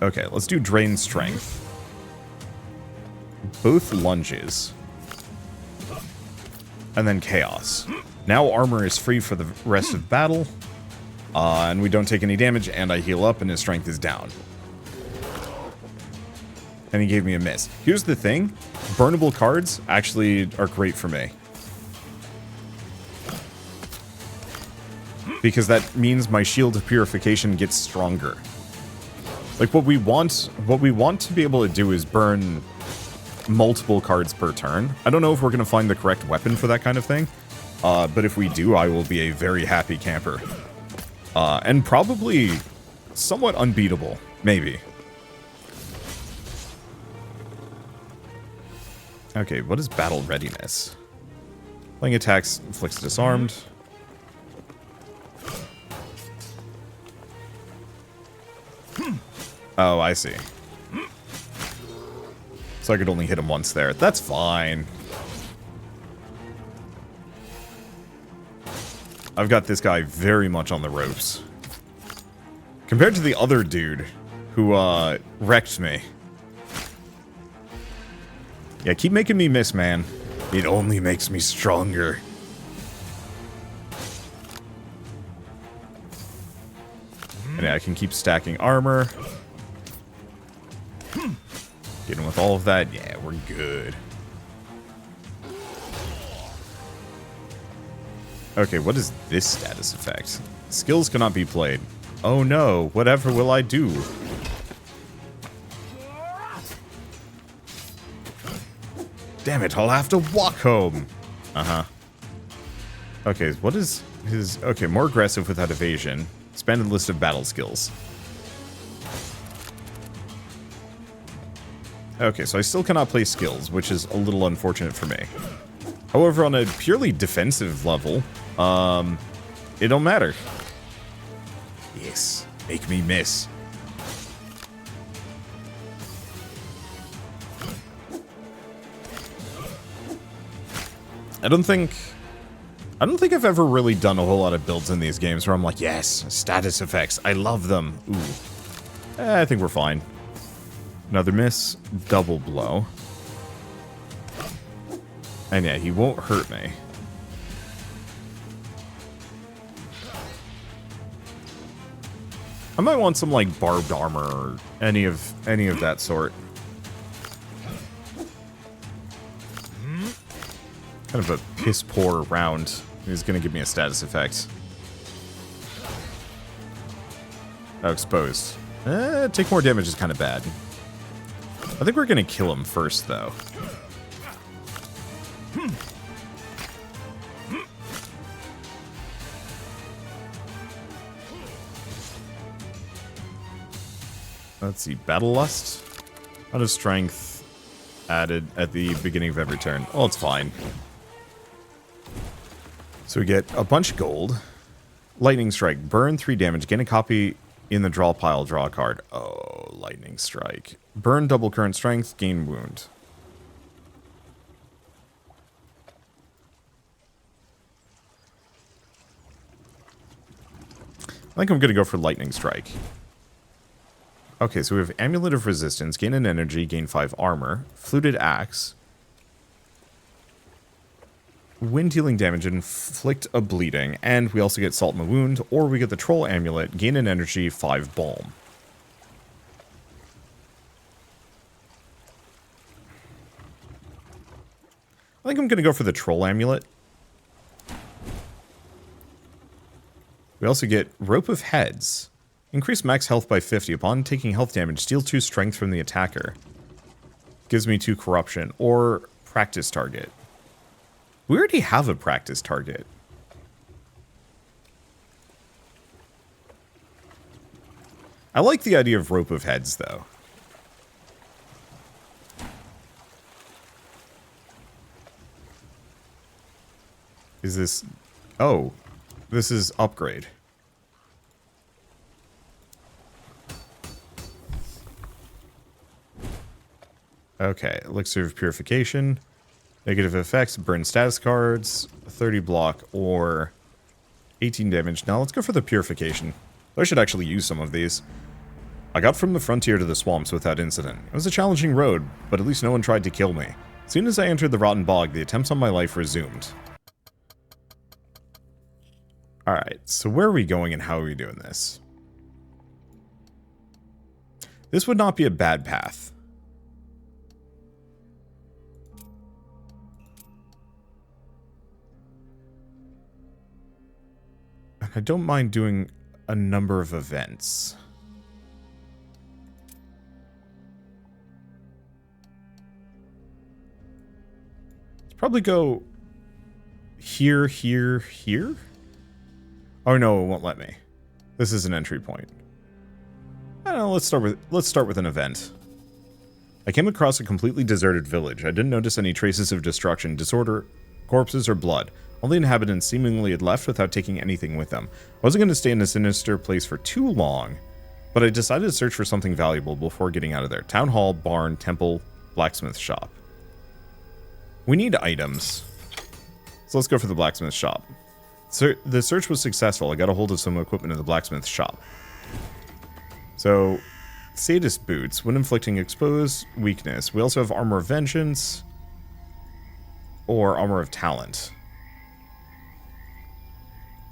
Okay, let's do Drain Strength. Both lunges. And then Chaos. Now armor is free for the rest of battle. And we don't take any damage, and I heal up, and his strength is down. And he gave me a miss. Here's the thing. Burnable cards actually are great for me. because that means my shield of purification gets stronger. Like what we want to be able to do is burn multiple cards per turn. I don't know if we're going to find the correct weapon for that kind of thing, but if we do, I will be a very happy camper. And probably somewhat unbeatable, maybe. Okay, what is battle readiness? Playing attacks inflicts disarmed. Oh, I see. So I could only hit him once there. That's fine. I've got this guy very much on the ropes. Compared to the other dude who, wrecked me. Yeah, keep making me miss, man. It only makes me stronger. And yeah, I can keep stacking armor. Getting with all of that, yeah, we're good. Okay, what is this status effect? Skills cannot be played. Oh no, whatever will I do? Damn it, I'll have to walk home. Uh-huh. Okay, what is his... Okay, more aggressive without evasion. Expanded list of battle skills. Okay, so I still cannot play skills, which is a little unfortunate for me. However, on a purely defensive level, it don't matter. Yes, make me miss. I don't think I've ever really done a whole lot of builds in these games where I'm like, yes, status effects, I love them. Ooh. I think we're fine. Another miss, double blow. And yeah, he won't hurt me. I might want some like barbed armor or any of that sort. Kind of a piss poor round. He's gonna give me a status effect. Oh, exposed. Take more damage is kind of bad. I think we're gonna kill him first, though. Let's see, Battle Lust. Out of strength added at the beginning of every turn. Oh, it's fine. So we get a bunch of gold. Lightning Strike. Burn 3 damage. Gain a copy in the draw pile. Draw a card. Oh, Lightning Strike. Burn double current strength. Gain wound. I think I'm going to go for Lightning Strike. Okay, so we have Amulet of Resistance. Gain an energy. Gain 5 armor. Fluted Axe. Wind healing damage, inflict a bleeding, and we also get Salt in the Wound, or we get the Troll Amulet, gain an energy, 5 balm. I think I'm going to go for the Troll Amulet. We also get Rope of Heads. Increase max health by 50. Upon taking health damage, steal 2 strength from the attacker. Gives me 2 corruption, or practice target. We already have a practice target. I like the idea of Rope of Heads, though. Is this... Oh, this is upgrade. Okay, Elixir of Purification. Negative effects, burn status cards, 30 block, or 18 damage. Now let's go for the Purification. I should actually use some of these. I got from the frontier to the swamps without incident. It was a challenging road, but at least no one tried to kill me. As soon as I entered the Rotten Bog, the attempts on my life resumed. Alright, so where are we going and how are we doing this? This would not be a bad path. I don't mind doing a number of events. Let's probably go here, here, here. Oh no, it won't let me. This is an entry point. I don't know, let's start with an event. I came across a completely deserted village. I didn't notice any traces of destruction, disorder, corpses, or blood. All the inhabitants seemingly had left without taking anything with them. I wasn't going to stay in a sinister place for too long, but I decided to search for something valuable before getting out of there. Town hall, barn, temple, blacksmith shop. We need items. So let's go for the blacksmith shop. The search was successful. I got a hold of some equipment in the blacksmith shop. So, sadist boots, when inflicting exposed weakness. We also have armor of vengeance or armor of talent.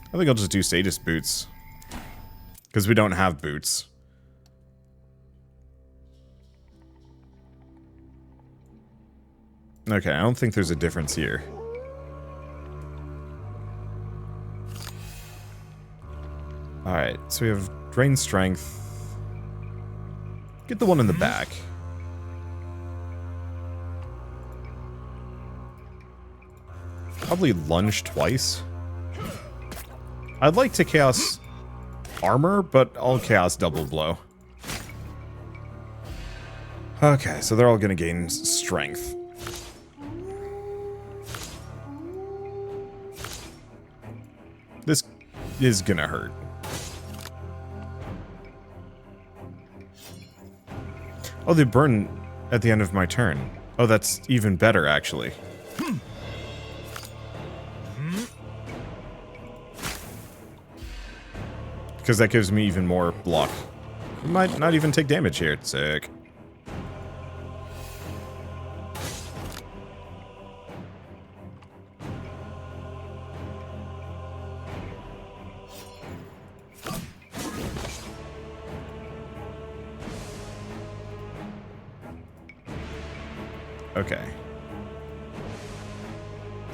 I think I'll just do sadist boots because we don't have boots. Okay, I don't think there's a difference here. Alright, so we have drain strength. Get the one in the back. Probably lunge twice. I'd like to chaos armor, but I'll chaos double blow. Okay, so they're all gonna gain strength. This is gonna hurt. Oh, they burn at the end of my turn. Oh, that's even better, actually. Because that gives me even more block. I might not even take damage here. Sick. Okay.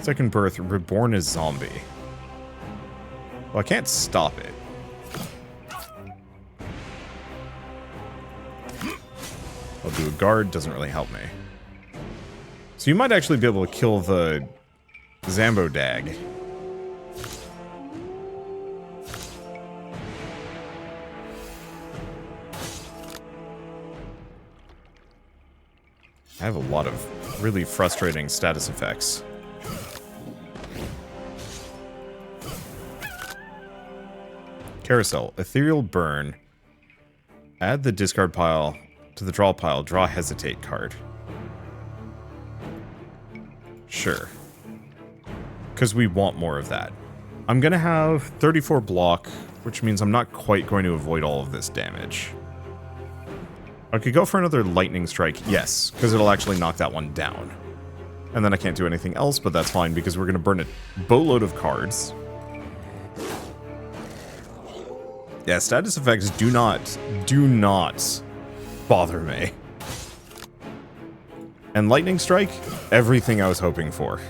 Second birth, reborn as zombie. Well, I can't stop it. I'll do a guard, doesn't really help me. So you might actually be able to kill the Zambo Dag. I have a lot of really frustrating status effects. Carousel, ethereal burn. Add the discard pile to the draw pile, draw hesitate card. Sure. Because we want more of that. I'm going to have 34 block, which means I'm not quite going to avoid all of this damage. I could go for another lightning strike, yes, because it'll actually knock that one down. And then I can't do anything else, but that's fine because we're going to burn a boatload of cards. Yeah, status effects do not bother me. And lightning strike, everything I was hoping for.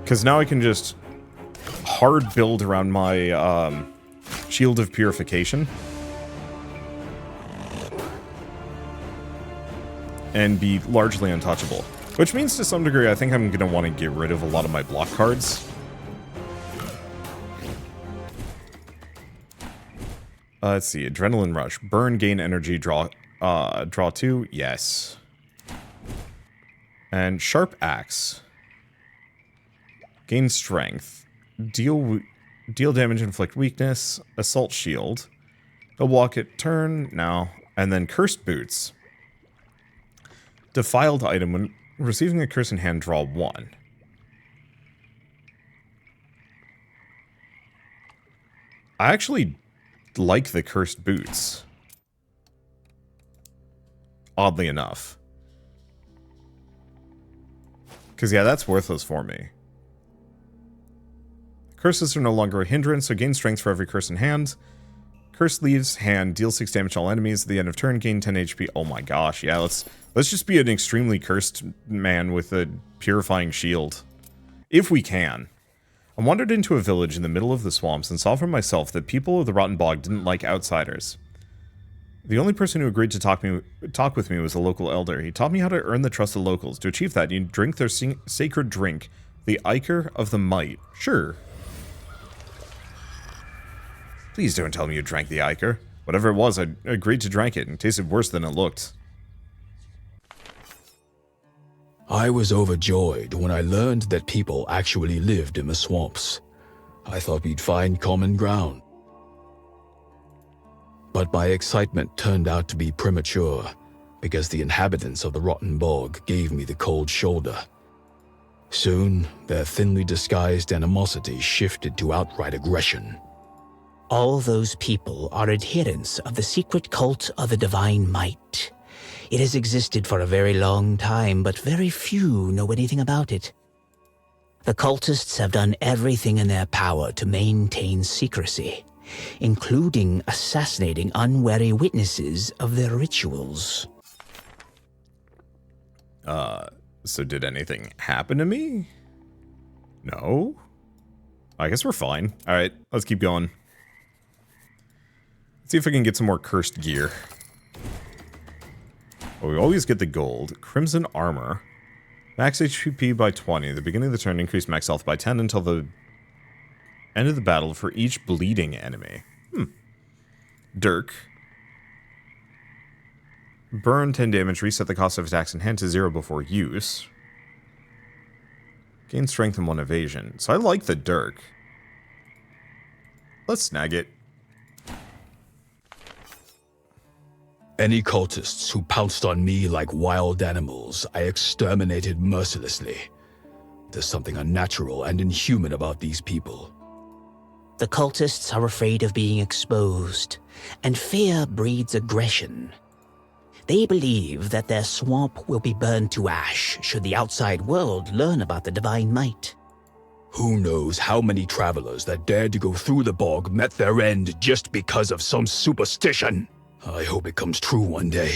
Because now I can just hard build around my shield of purification. And be largely untouchable. Which means to some degree I think I'm going to want to get rid of a lot of my block cards. Let's see, Adrenaline Rush. Burn, gain energy, draw 2. Yes. And Sharp Axe. Gain strength. Deal damage, inflict weakness. Assault Shield. They'll walk it, turn, now. And then Cursed Boots. Defiled item. When receiving a curse in hand, draw 1. I actually like the Cursed Boots. Oddly enough. Because, yeah, that's worthless for me. Curses are no longer a hindrance, so gain strength for every curse in hand. Curse leaves hand, deal 6 damage to all enemies at the end of turn, gain 10 HP. Oh my gosh, yeah, let's just be an extremely cursed man with a purifying shield. If we can. I wandered into a village in the middle of the swamps and saw for myself that people of the Rotten Bog didn't like outsiders. The only person who agreed to talk with me was a local elder. He taught me how to earn the trust of locals. To achieve that, you drink their sacred drink, the Ichor of the Might. Sure. Please don't tell me you drank the Ichor. Whatever it was, I agreed to drink it, and it tasted worse than it looked. I was overjoyed when I learned that people actually lived in the swamps. I thought we'd find common ground. But my excitement turned out to be premature, because the inhabitants of the Rotten Bog gave me the cold shoulder. Soon, their thinly disguised animosity shifted to outright aggression. All those people are adherents of the secret cult of the Divine Might. It has existed for a very long time, but very few know anything about it. The cultists have done everything in their power to maintain secrecy, including assassinating unwary witnesses of their rituals. So did anything happen to me? No? I guess we're fine. Alright, let's keep going. Let's see if I can get some more cursed gear. Well, we always get the gold. Crimson armor. Max HP by 20. At the beginning of the turn, increase max health by 10 until the end of the battle for each bleeding enemy. Dirk. Burn 10 damage, reset the cost of attacks in hand to 0 before use. Gain strength and 1 evasion. So I like the Dirk. Let's snag it. Any cultists who pounced on me like wild animals, I exterminated mercilessly. There's something unnatural and inhuman about these people. The cultists are afraid of being exposed, and fear breeds aggression. They believe that their swamp will be burned to ash should the outside world learn about the Divine Might. Who knows how many travelers that dared to go through the bog met their end just because of some superstition? I hope it comes true one day.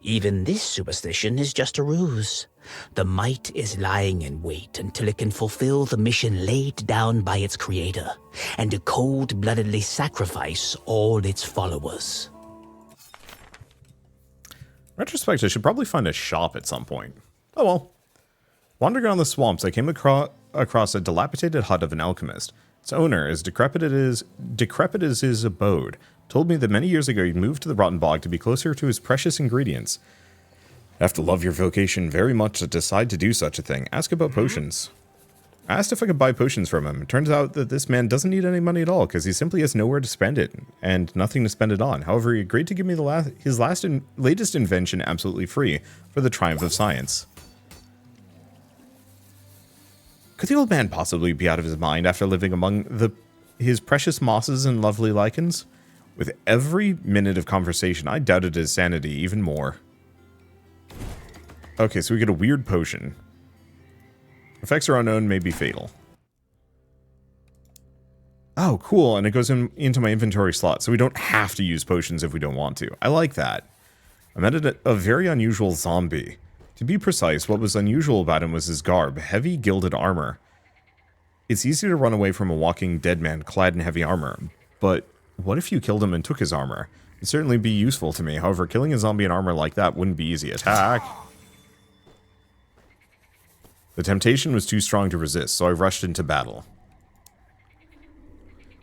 Even this superstition is just a ruse. The Might is lying in wait until it can fulfill the mission laid down by its creator, and to cold-bloodedly sacrifice all its followers. Retrospect, I should probably find a shop at some point. Oh well. Wandering around the swamps, I came across a dilapidated hut of an alchemist. Its owner, as decrepit as his abode, told me that many years ago he'd moved to the Rotten Bog to be closer to his precious ingredients. I have to love your vocation very much to decide to do such a thing. Ask about potions. I asked if I could buy potions from him. It turns out that this man doesn't need any money at all, because he simply has nowhere to spend it, and nothing to spend it on. However, he agreed to give me his latest invention absolutely free, for the triumph of science. Could the old man possibly be out of his mind after living among his precious mosses and lovely lichens? With every minute of conversation, I doubted his sanity even more. Okay, so we get a weird potion. Effects are unknown, may be fatal. Oh, cool, and it goes into my inventory slot, so we don't have to use potions if we don't want to. I like that. I met a very unusual zombie. To be precise, what was unusual about him was his garb, heavy gilded armor. It's easy to run away from a walking dead man clad in heavy armor, but what if you killed him and took his armor? It'd certainly be useful to me, however, killing a zombie in armor like that wouldn't be easy. Attack! The temptation was too strong to resist, so I rushed into battle.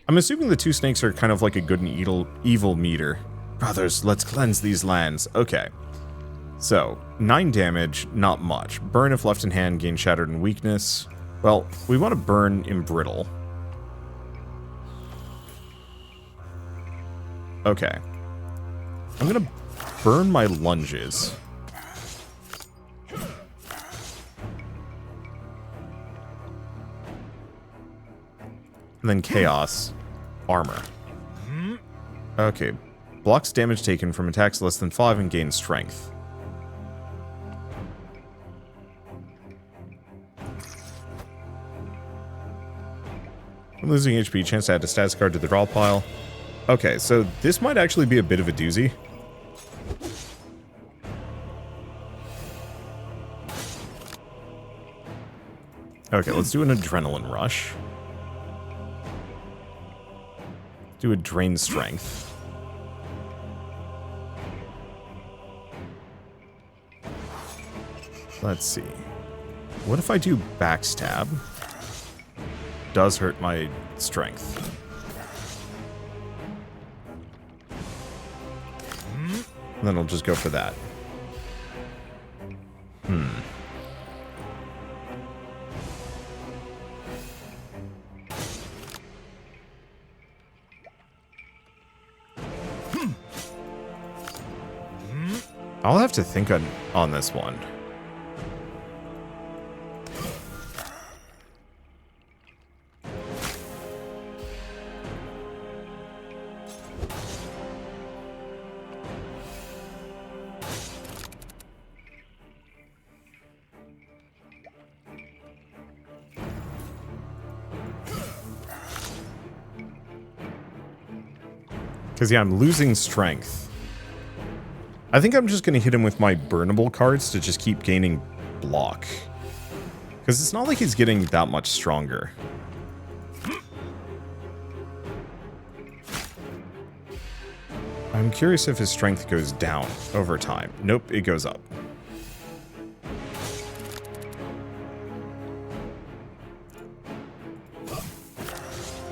I'm assuming the two snakes are kind of like a good and evil meter. Brothers, let's cleanse these lands. Okay. So, 9 damage, not much. Burn if left in hand, gain shattered and weakness. Well, we want to burn in brittle. Okay. I'm gonna burn my lunges. And then chaos. Armor. Okay. Blocks damage taken from attacks less than 5 and gains strength. I'm losing HP, chance to add a stats card to the draw pile. Okay, so this might actually be a bit of a doozy. Okay, let's do an adrenaline rush. Do a drain strength. Let's see. What if I do backstab? Does hurt my strength. And then I'll just go for that. I'll have to think on this one. Because, yeah, I'm losing strength. I think I'm just going to hit him with my burnable cards to just keep gaining block. Because it's not like he's getting that much stronger. I'm curious if his strength goes down over time. Nope, it goes up.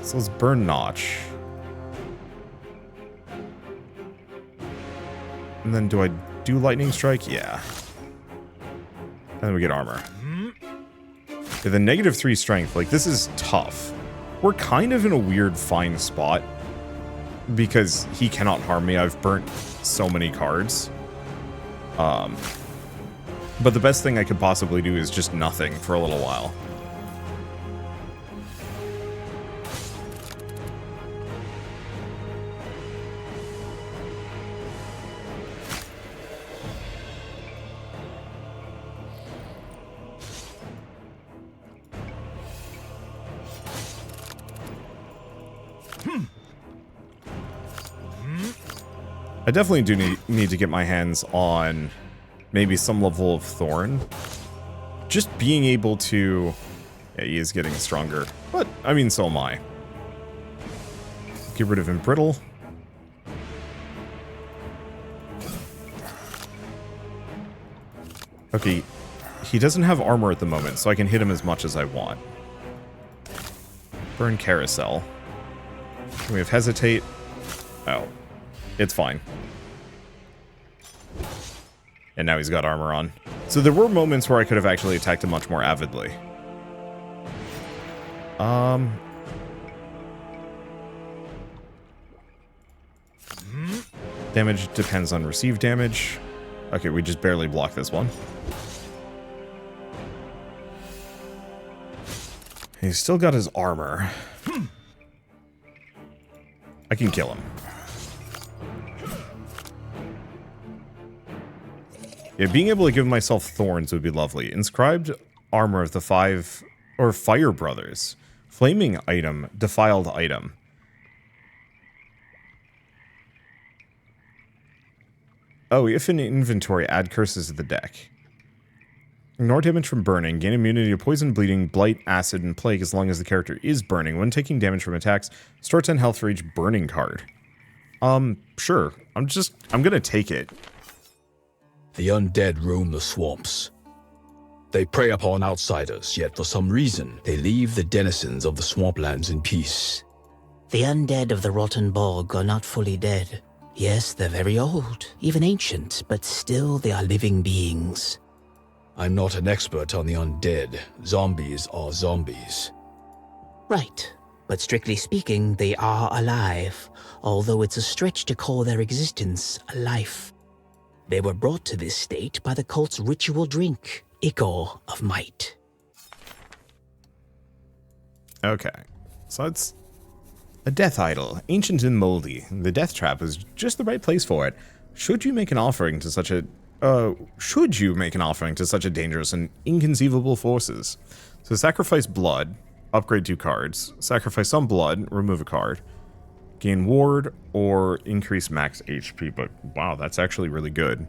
So let's burn Notch. And then do I do Lightning Strike? Yeah. And then we get armor. With a -3 strength, like, this is tough. We're kind of in a weird fine spot. Because he cannot harm me. I've burnt so many cards. But the best thing I could possibly do is just nothing for a little while. I definitely do need to get my hands on maybe some level of Thorn. Just being able to... Yeah, he is getting stronger. But, I mean, so am I. Get rid of Embrittle. Okay, he doesn't have armor at the moment, so I can hit him as much as I want. Burn Carousel. We have Hesitate. Oh. It's fine. And now he's got armor on. So there were moments where I could have actually attacked him much more avidly. Damage depends on received damage. Okay, we just barely blocked this one. He's still got his armor. I can kill him. Yeah, being able to give myself thorns would be lovely. Inscribed armor of the Fire Brothers. Flaming item, defiled item. Oh, if in inventory, add curses to the deck. Ignore damage from burning. Gain immunity to poison, bleeding, blight, acid, and plague as long as the character is burning. When taking damage from attacks, store 10 health for each burning card. Sure. I'm gonna take it. The undead roam the swamps. They prey upon outsiders, yet for some reason, they leave the denizens of the swamplands in peace. The undead of the rotten bog are not fully dead. Yes, they're very old, even ancient, but still they are living beings. I'm not an expert on the undead. Zombies are zombies. Right, but strictly speaking, they are alive, although it's a stretch to call their existence a life. They were brought to this state by the cult's ritual drink, Ichor of Might. Okay, so it's a death idol, ancient and moldy. The death trap is just the right place for it. Should you make an offering to such dangerous and inconceivable forces? So sacrifice blood, upgrade 2 cards. Sacrifice some blood, remove a card. Gain ward or increase max HP, but wow, that's actually really good.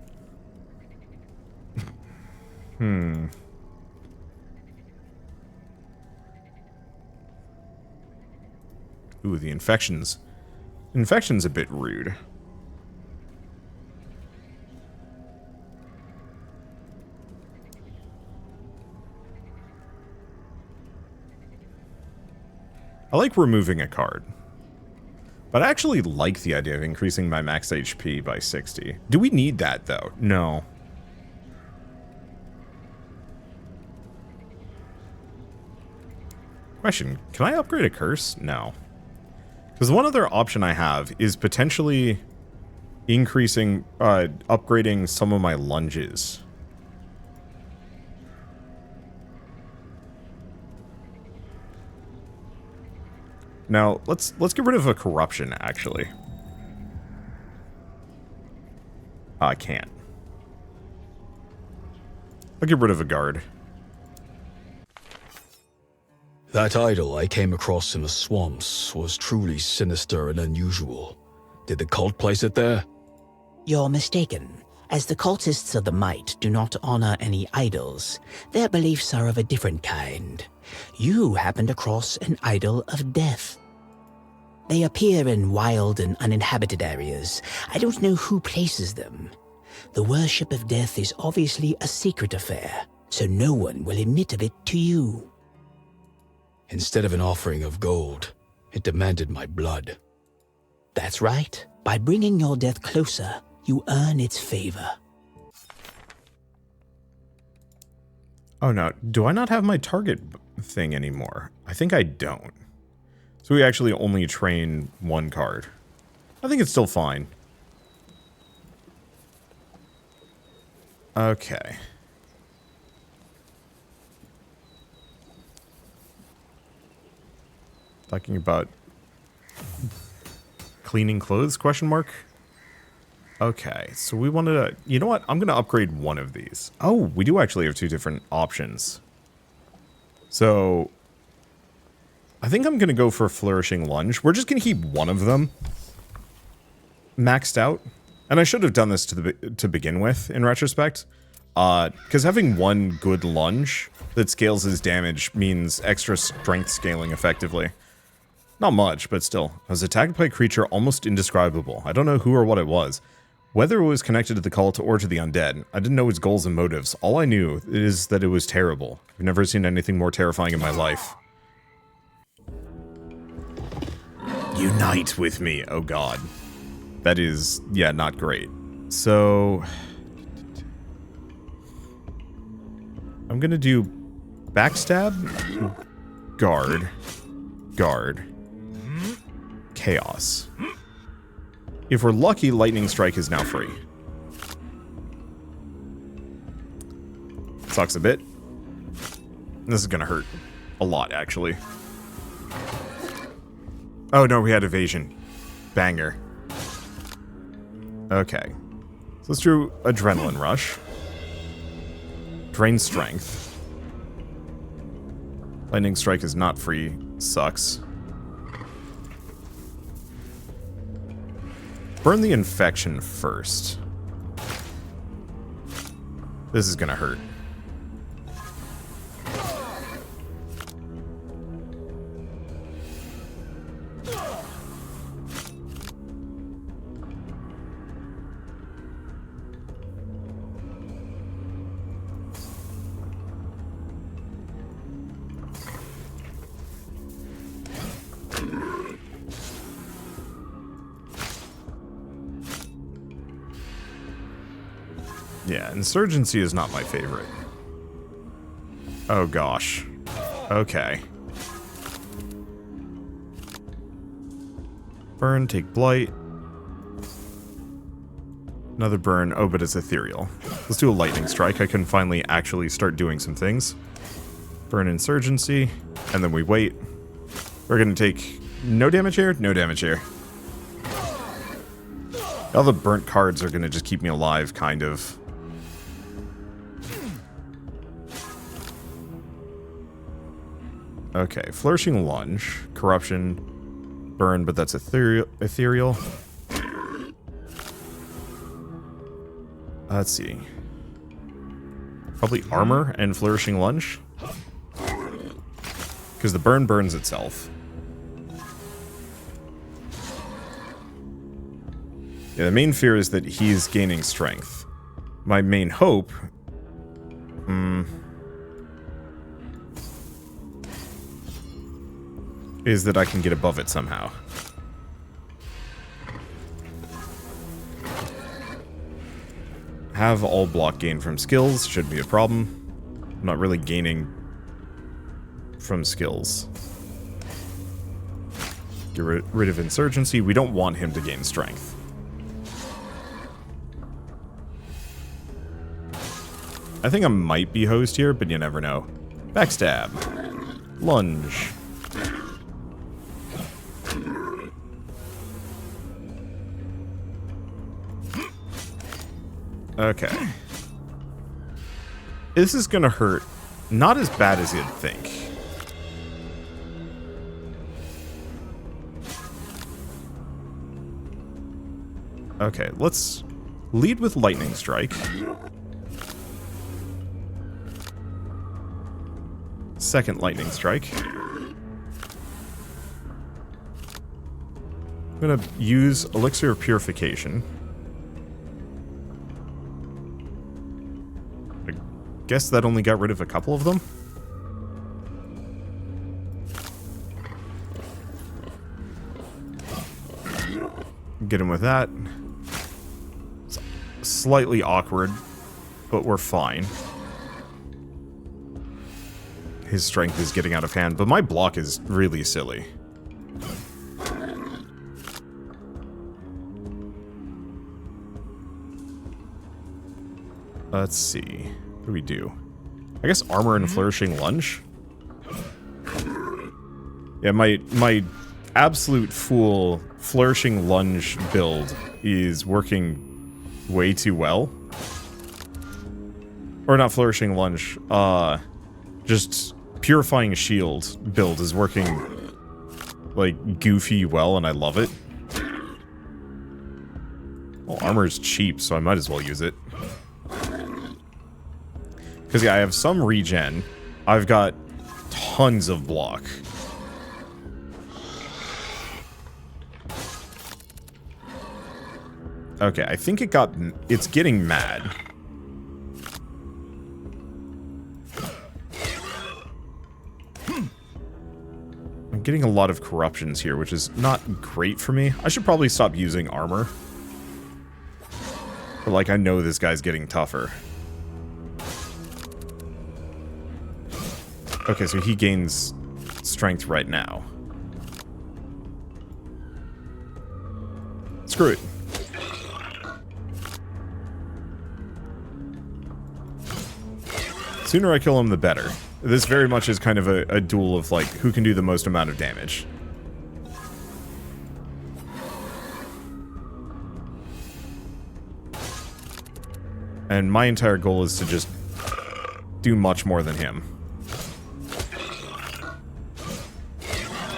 Ooh, the infection's... Infection's a bit rude. I like removing a card. But I actually like the idea of increasing my max HP by 60. Do we need that, though? No. Question, can I upgrade a curse? No. Because one other option I have is potentially increasing, upgrading some of my lunges. Now, let's get rid of a corruption, actually. I can't. I'll get rid of a guard. That idol I came across in the swamps was truly sinister and unusual. Did the cult place it there? You're mistaken. As the cultists of the Might do not honor any idols, their beliefs are of a different kind. You happened across an idol of death. They appear in wild and uninhabited areas. I don't know who places them. The worship of death is obviously a secret affair, so no one will admit of it to you. Instead of an offering of gold, it demanded my blood. That's right. By bringing your death closer, you earn its favor. Oh no, do I not have my target thing anymore? I think I don't. So we actually only train one card. I think it's still fine. Okay. Talking about cleaning clothes, question mark? Okay, so we wanted to... You know what? I'm going to upgrade one of these. Oh, we do actually have two different options. So... I think I'm going to go for Flourishing Lunge. We're just going to keep one of them maxed out. And I should have done this to begin with, in retrospect. Because having one good lunge that scales his damage means extra strength scaling effectively. Not much, but still. I was attacked by a creature almost indescribable. I don't know who or what it was. Whether it was connected to the cult or to the undead, I didn't know its goals and motives. All I knew is that it was terrible. I've never seen anything more terrifying in my life. Unite with me, oh god. That is, yeah, not great. So... I'm gonna do Backstab, Guard, Guard, Chaos. If we're lucky, Lightning Strike is now free. Sucks a bit. This is gonna hurt a lot, actually. Oh no, we had Evasion. Banger. Okay. So let's do Adrenaline Rush. Drain Strength. Lightning Strike is not free. Sucks. Burn the Infection first. This is gonna hurt. Yeah, Insurgency is not my favorite. Oh gosh. Okay. Burn, take Blight. Another burn. Oh, but it's ethereal. Let's do a Lightning Strike. I can finally actually start doing some things. Burn Insurgency. And then we wait. We're gonna take no damage here, no damage here. All the burnt cards are gonna just keep me alive, kind of. Okay, Flourishing Lunge, Corruption, Burn, but that's ethereal. Let's see. Probably Armor and Flourishing Lunge. Because the burn burns itself. Yeah, the main fear is that he's gaining strength. My main hope... is that I can get above it somehow. Have all block gain from skills, shouldn't be a problem. I'm not really gaining from skills. Get rid of insurgency. We don't want him to gain strength. I think I might be hosed here, but you never know. Backstab. Lunge. Okay. This is gonna hurt. Not as bad as you'd think. Okay, let's lead with Lightning Strike. Second Lightning Strike. I'm gonna use Elixir of Purification. I guess that only got rid of a couple of them. Get him with that. It's slightly awkward, but we're fine. His strength is getting out of hand, but my block is really silly. Let's see. What do we do? I guess armor and flourishing lunge? Yeah, my absolute fool flourishing lunge build is working way too well. Or not flourishing lunge, just purifying shield build is working like goofy well, and I love it. Well, armor is cheap, so I might as well use it. Because yeah, I have some regen. I've got tons of block. Okay, I think it's getting mad. I'm getting a lot of corruptions here, which is not great for me. I should probably stop using armor. But like, I know this guy's getting tougher. Okay, so he gains strength right now. Screw it. Sooner I kill him, the better. This very much is kind of a duel of, like, who can do the most amount of damage. And my entire goal is to just do much more than him.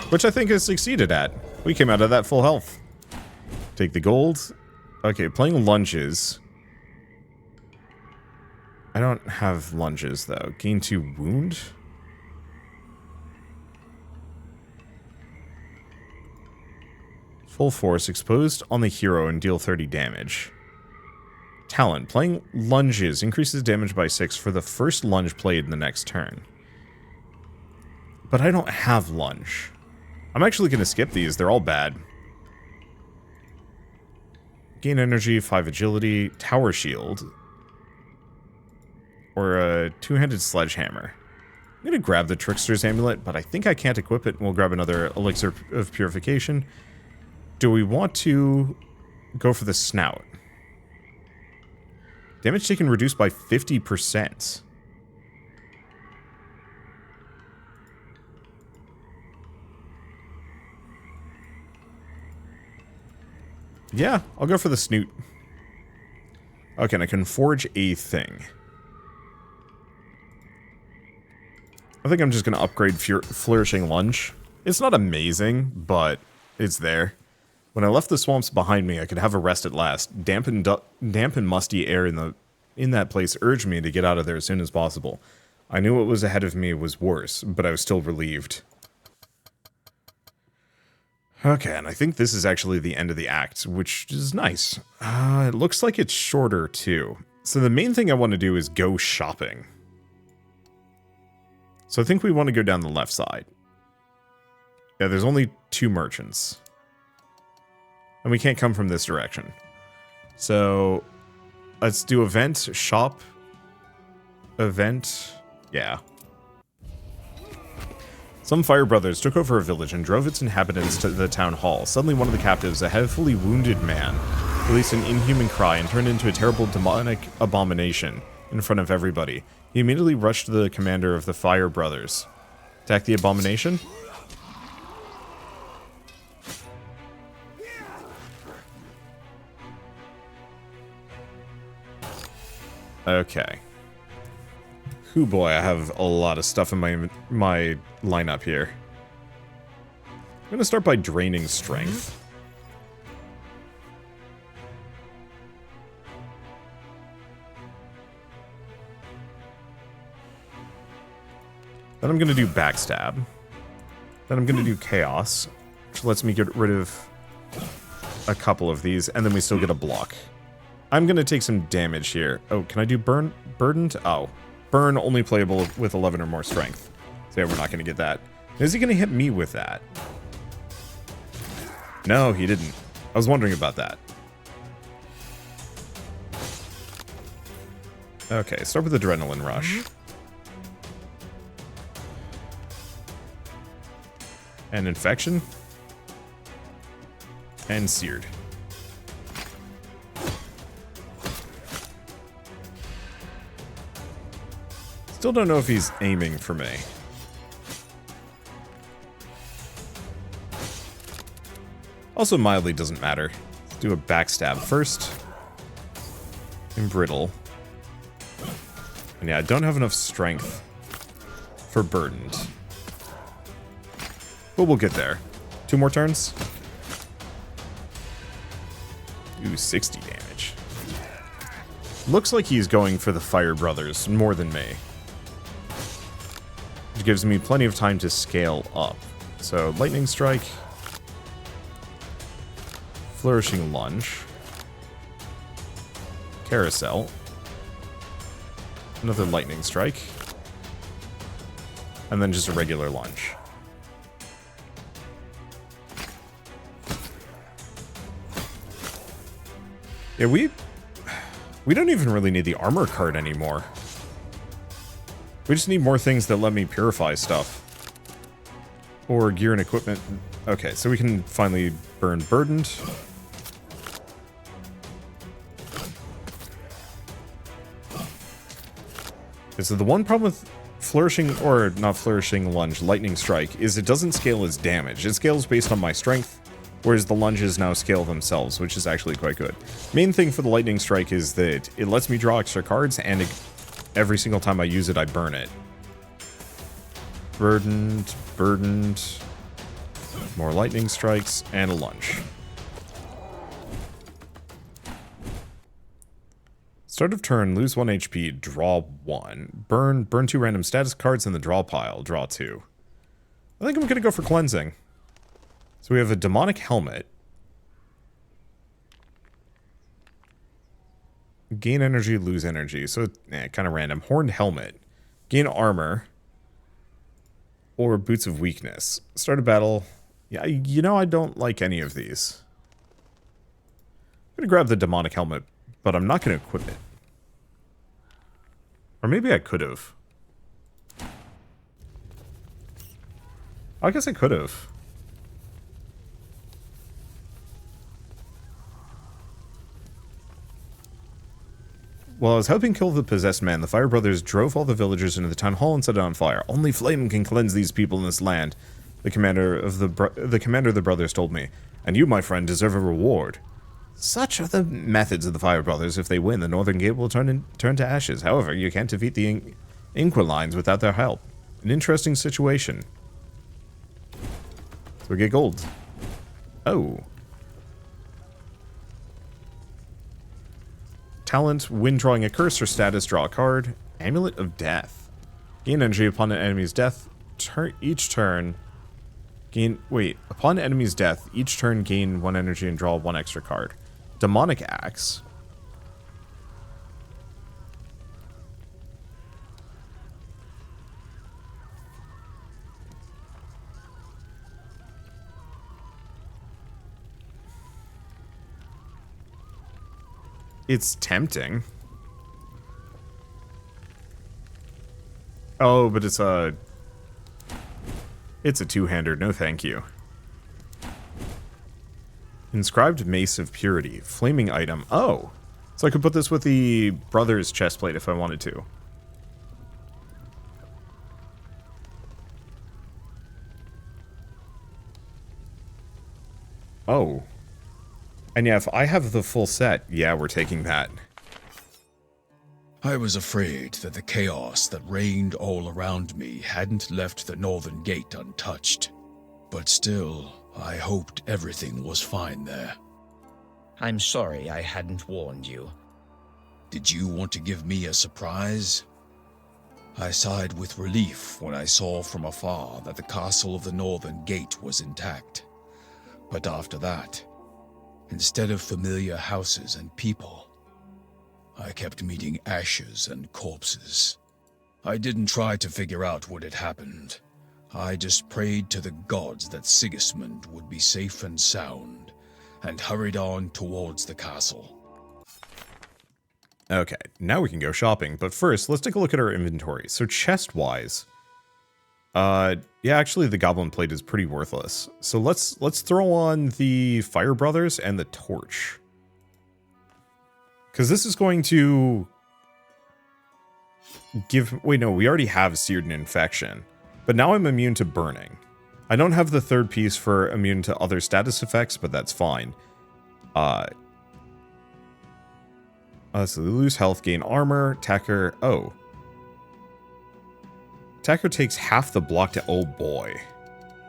Which I think has succeeded at. We came out of that full health. Take the gold. Okay, playing lunges. I don't have lunges, though. Gain 2 wound? Full force. Exposed on the hero and deal 30 damage. Talent. Playing lunges increases damage by 6 for the first lunge played in the next turn. But I don't have lunge. I'm actually going to skip these. They're all bad. Gain energy, 5 agility, tower shield. Or a 2-handed sledgehammer. I'm going to grab the Trickster's Amulet, but I think I can't equip it. We'll grab another Elixir of Purification. Do we want to go for the Snout? Damage taken reduced by 50%. Yeah, I'll go for the Snoot. Okay, and I can forge a thing. I think I'm just going to upgrade Flourishing Lunge. It's not amazing, but it's there. When I left the swamps behind me, I could have a rest at last. Damp and musty air in that place urged me to get out of there as soon as possible. I knew what was ahead of me was worse, but I was still relieved. Okay, and I think this is actually the end of the act, which is nice. It looks like it's shorter, too. So the main thing I want to do is go shopping. So I think we want to go down the left side. Yeah, there's only 2 merchants. And we can't come from this direction. So let's do event, shop, event, yeah. Some fire brothers took over a village and drove its inhabitants to the town hall. Suddenly one of the captives, a heavily wounded man, released an inhuman cry and turned into a terrible demonic abomination in front of everybody. He immediately rushed to the commander of the fire brothers. Attack the abomination? Okay. Hoo boy, I have a lot of stuff in my lineup here. I'm going to start by draining strength. Then I'm going to do backstab. Then I'm going to do chaos, which lets me get rid of a couple of these, and then we still get a block. I'm going to take some damage here. Oh, can I do burdened? Oh. Burn only playable with 11 or more strength. So yeah, we're not going to get that. Is he going to hit me with that? No, he didn't. I was wondering about that. Okay, start with Adrenaline Rush. And Infection. And Seared. Still don't know if he's aiming for me. Also, mildly doesn't matter. Let's do a backstab first. Embrittle. And yeah, I don't have enough strength for burdened. But we'll get there. 2 more turns. Ooh, 60 damage. Looks like he's going for the Fire Brothers more than me. Which gives me plenty of time to scale up. So, Lightning Strike. Flourishing Lunge. Carousel. Another Lightning Strike. And then just a regular Lunge. Yeah, we don't even really need the armor card anymore. We just need more things that let me purify stuff. Or gear and equipment. Okay, so we can finally burn burdened. Okay, so the one problem with flourishing, or not flourishing lunge, lightning strike, is it doesn't scale as damage. It scales based on my strength, whereas the lunges now scale themselves, which is actually quite good. Main thing for the lightning strike is that it lets me draw extra cards, and every single time I use it, I burn it. Burdened, burdened, more lightning strikes, and a lunge. Start of turn, lose 1 HP, draw 1. Burn 2 random status cards in the draw pile, draw 2. I think I'm going to go for cleansing. So we have a demonic helmet. Gain energy, lose energy. So, kind of random. Horned helmet. Gain armor. Or boots of weakness. Start a battle. Yeah, you know I don't like any of these. I'm going to grab the demonic helmet, but I'm not going to equip it. Or maybe I could have. I guess I could have. While I was helping kill the possessed man, the Fire Brothers drove all the villagers into the town hall and set it on fire. Only flame can cleanse these people in this land, the commander of the brothers told me. And you, my friend, deserve a reward. Such are the methods of the Fire Brothers. If they win, the Northern Gate will turn to ashes. However, you can't defeat the Inquilines without their help. An interesting situation. So we get gold. Oh. Talent, when drawing a curse or status, draw a card. Amulet of Death. Gain energy upon an enemy's death each turn Wait, upon enemy's death, each turn gain 1 energy and draw 1 extra card. Demonic Axe. It's tempting. Oh, but it's a two-hander. No thank you. Inscribed Mace of Purity. Flaming item. Oh. So I could put this with the Brother's chestplate if I wanted to. Oh. And yeah, if I have the full set, yeah, we're taking that. I was afraid that the chaos that reigned all around me hadn't left the northern gate untouched. But still, I hoped everything was fine there. I'm sorry I hadn't warned you. Did you want to give me a surprise? I sighed with relief when I saw from afar that the castle of the northern gate was intact. But after that, instead of familiar houses and people, I kept meeting ashes and corpses. I didn't try to figure out what had happened. I just prayed to the gods that Sigismund would be safe and sound, and hurried on towards the castle. Okay, now we can go shopping, but first, let's take a look at our inventory. So chest-wise, yeah, actually the goblin plate is pretty worthless. So let's throw on the Fire Brothers and the torch. Because this is going to give... Wait, no, we already have Seared and Infection. But now I'm immune to burning. I don't have the third piece for immune to other status effects, but that's fine. So lose health, gain armor, attacker... Oh. Attacker takes half the block to... Oh boy.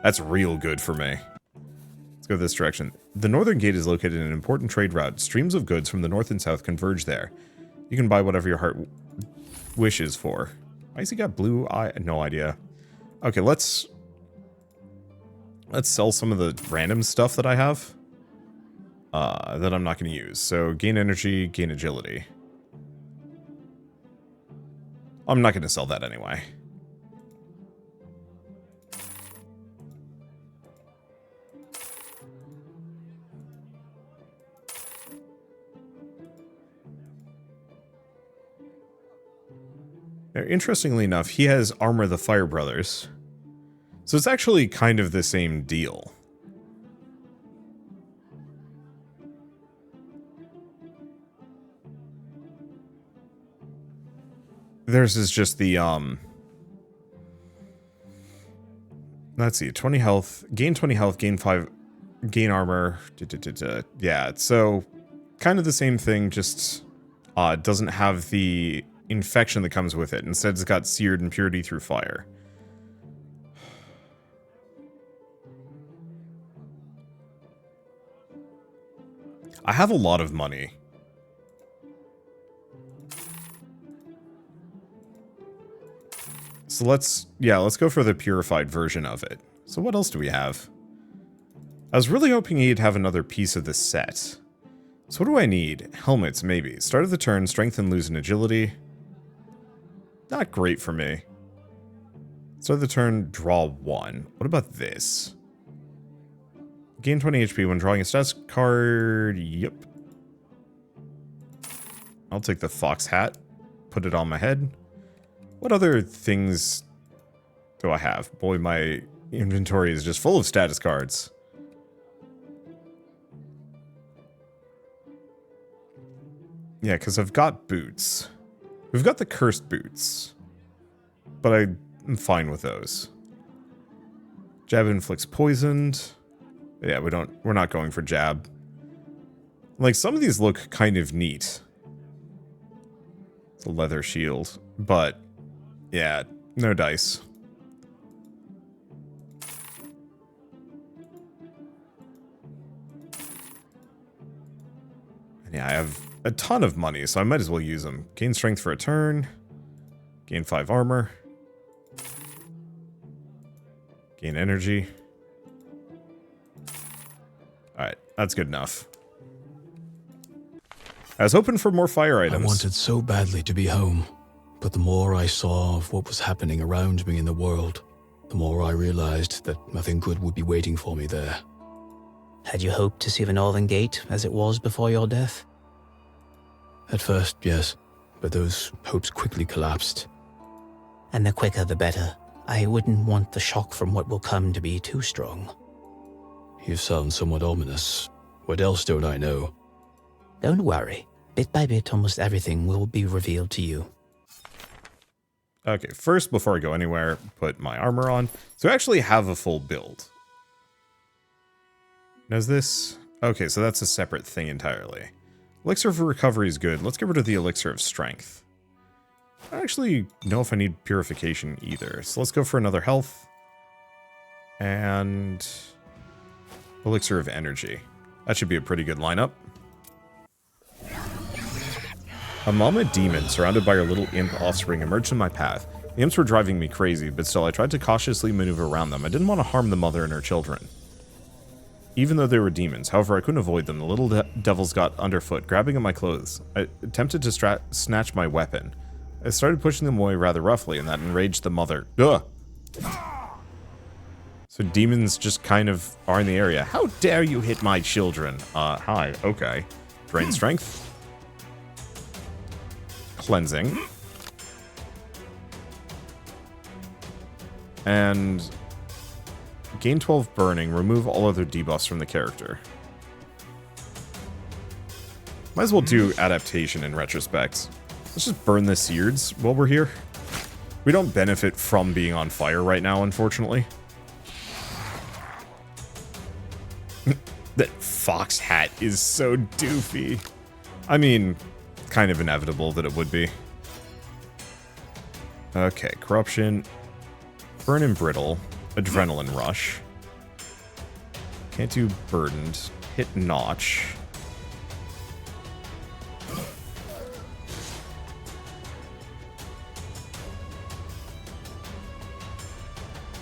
That's real good for me. Let's go this direction. The northern gate is located in an important trade route. Streams of goods from the north and south converge there. You can buy whatever your heart wishes for. Why has he got blue eye? No idea. Okay, let's sell some of the random stuff that I have. That I'm not going to use. So gain energy, gain agility. I'm not going to sell that anyway. Now, interestingly enough, he has Armor the Fire Brothers. So it's actually kind of the same deal. Theirs is just the, let's see, 20 health, gain 20 health, gain 5, gain armor. Yeah, so kind of the same thing, just doesn't have the infection that comes with it. Instead, it's got seared impurity through fire. I have a lot of money. So let's go for the purified version of it. So what else do we have? I was really hoping he'd have another piece of this set. So what do I need? Helmets, maybe. Start of the turn, strength and lose in agility. Not great for me. Start of the turn, draw 1. What about this? Gain 20 HP when drawing a stats card. Yep. I'll take the fox hat. Put it on my head. What other things do I have? Boy, my inventory is just full of status cards. Yeah, because I've got boots. We've got the cursed boots. But I'm fine with those. Jab inflicts poisoned. Yeah, we're not going for jab. Like, some of these look kind of neat. It's a leather shield. But, yeah, no dice. And yeah, I have a ton of money, so I might as well use them. Gain strength for a turn. Gain 5 armor. Gain energy. Alright, that's good enough. I was hoping for more fire items. I wanted so badly to be home, but the more I saw of what was happening around me in the world, the more I realized that nothing good would be waiting for me there. Had you hoped to see the Northern Gate as it was before your death? At first, yes, but those hopes quickly collapsed. And the quicker the better. I wouldn't want the shock from what will come to be too strong. You sound somewhat ominous. What else don't I know? Don't worry. Bit by bit, almost everything will be revealed to you. Okay, first, before I go anywhere, put my armor on. So I actually have a full build. Does this? Okay, so that's a separate thing entirely. Elixir for recovery is good. Let's get rid of the elixir of strength. I don't actually know if I need purification either. So let's go for another health. And elixir of energy. That should be a pretty good lineup. A mama demon surrounded by her little imp offspring emerged in my path. The imps were driving me crazy, but still I tried to cautiously maneuver around them. I didn't want to harm the mother and her children, even though they were demons. However, I couldn't avoid them. The little devils got underfoot, grabbing at my clothes. I attempted to snatch my weapon. I started pushing them away rather roughly, and that enraged the mother. Ugh! So demons just kind of are in the area. How dare you hit my children? Hi, okay. Drain strength. Cleansing. And gain 12 burning, remove all other debuffs from the character. Might as well do adaptation in retrospect. Let's just burn the seareds while we're here. We don't benefit from being on fire right now, unfortunately. That fox hat is so doofy. I mean, kind of inevitable that it would be. Okay, corruption. Burn and brittle. Adrenaline rush. Can't do burdened. Hit notch.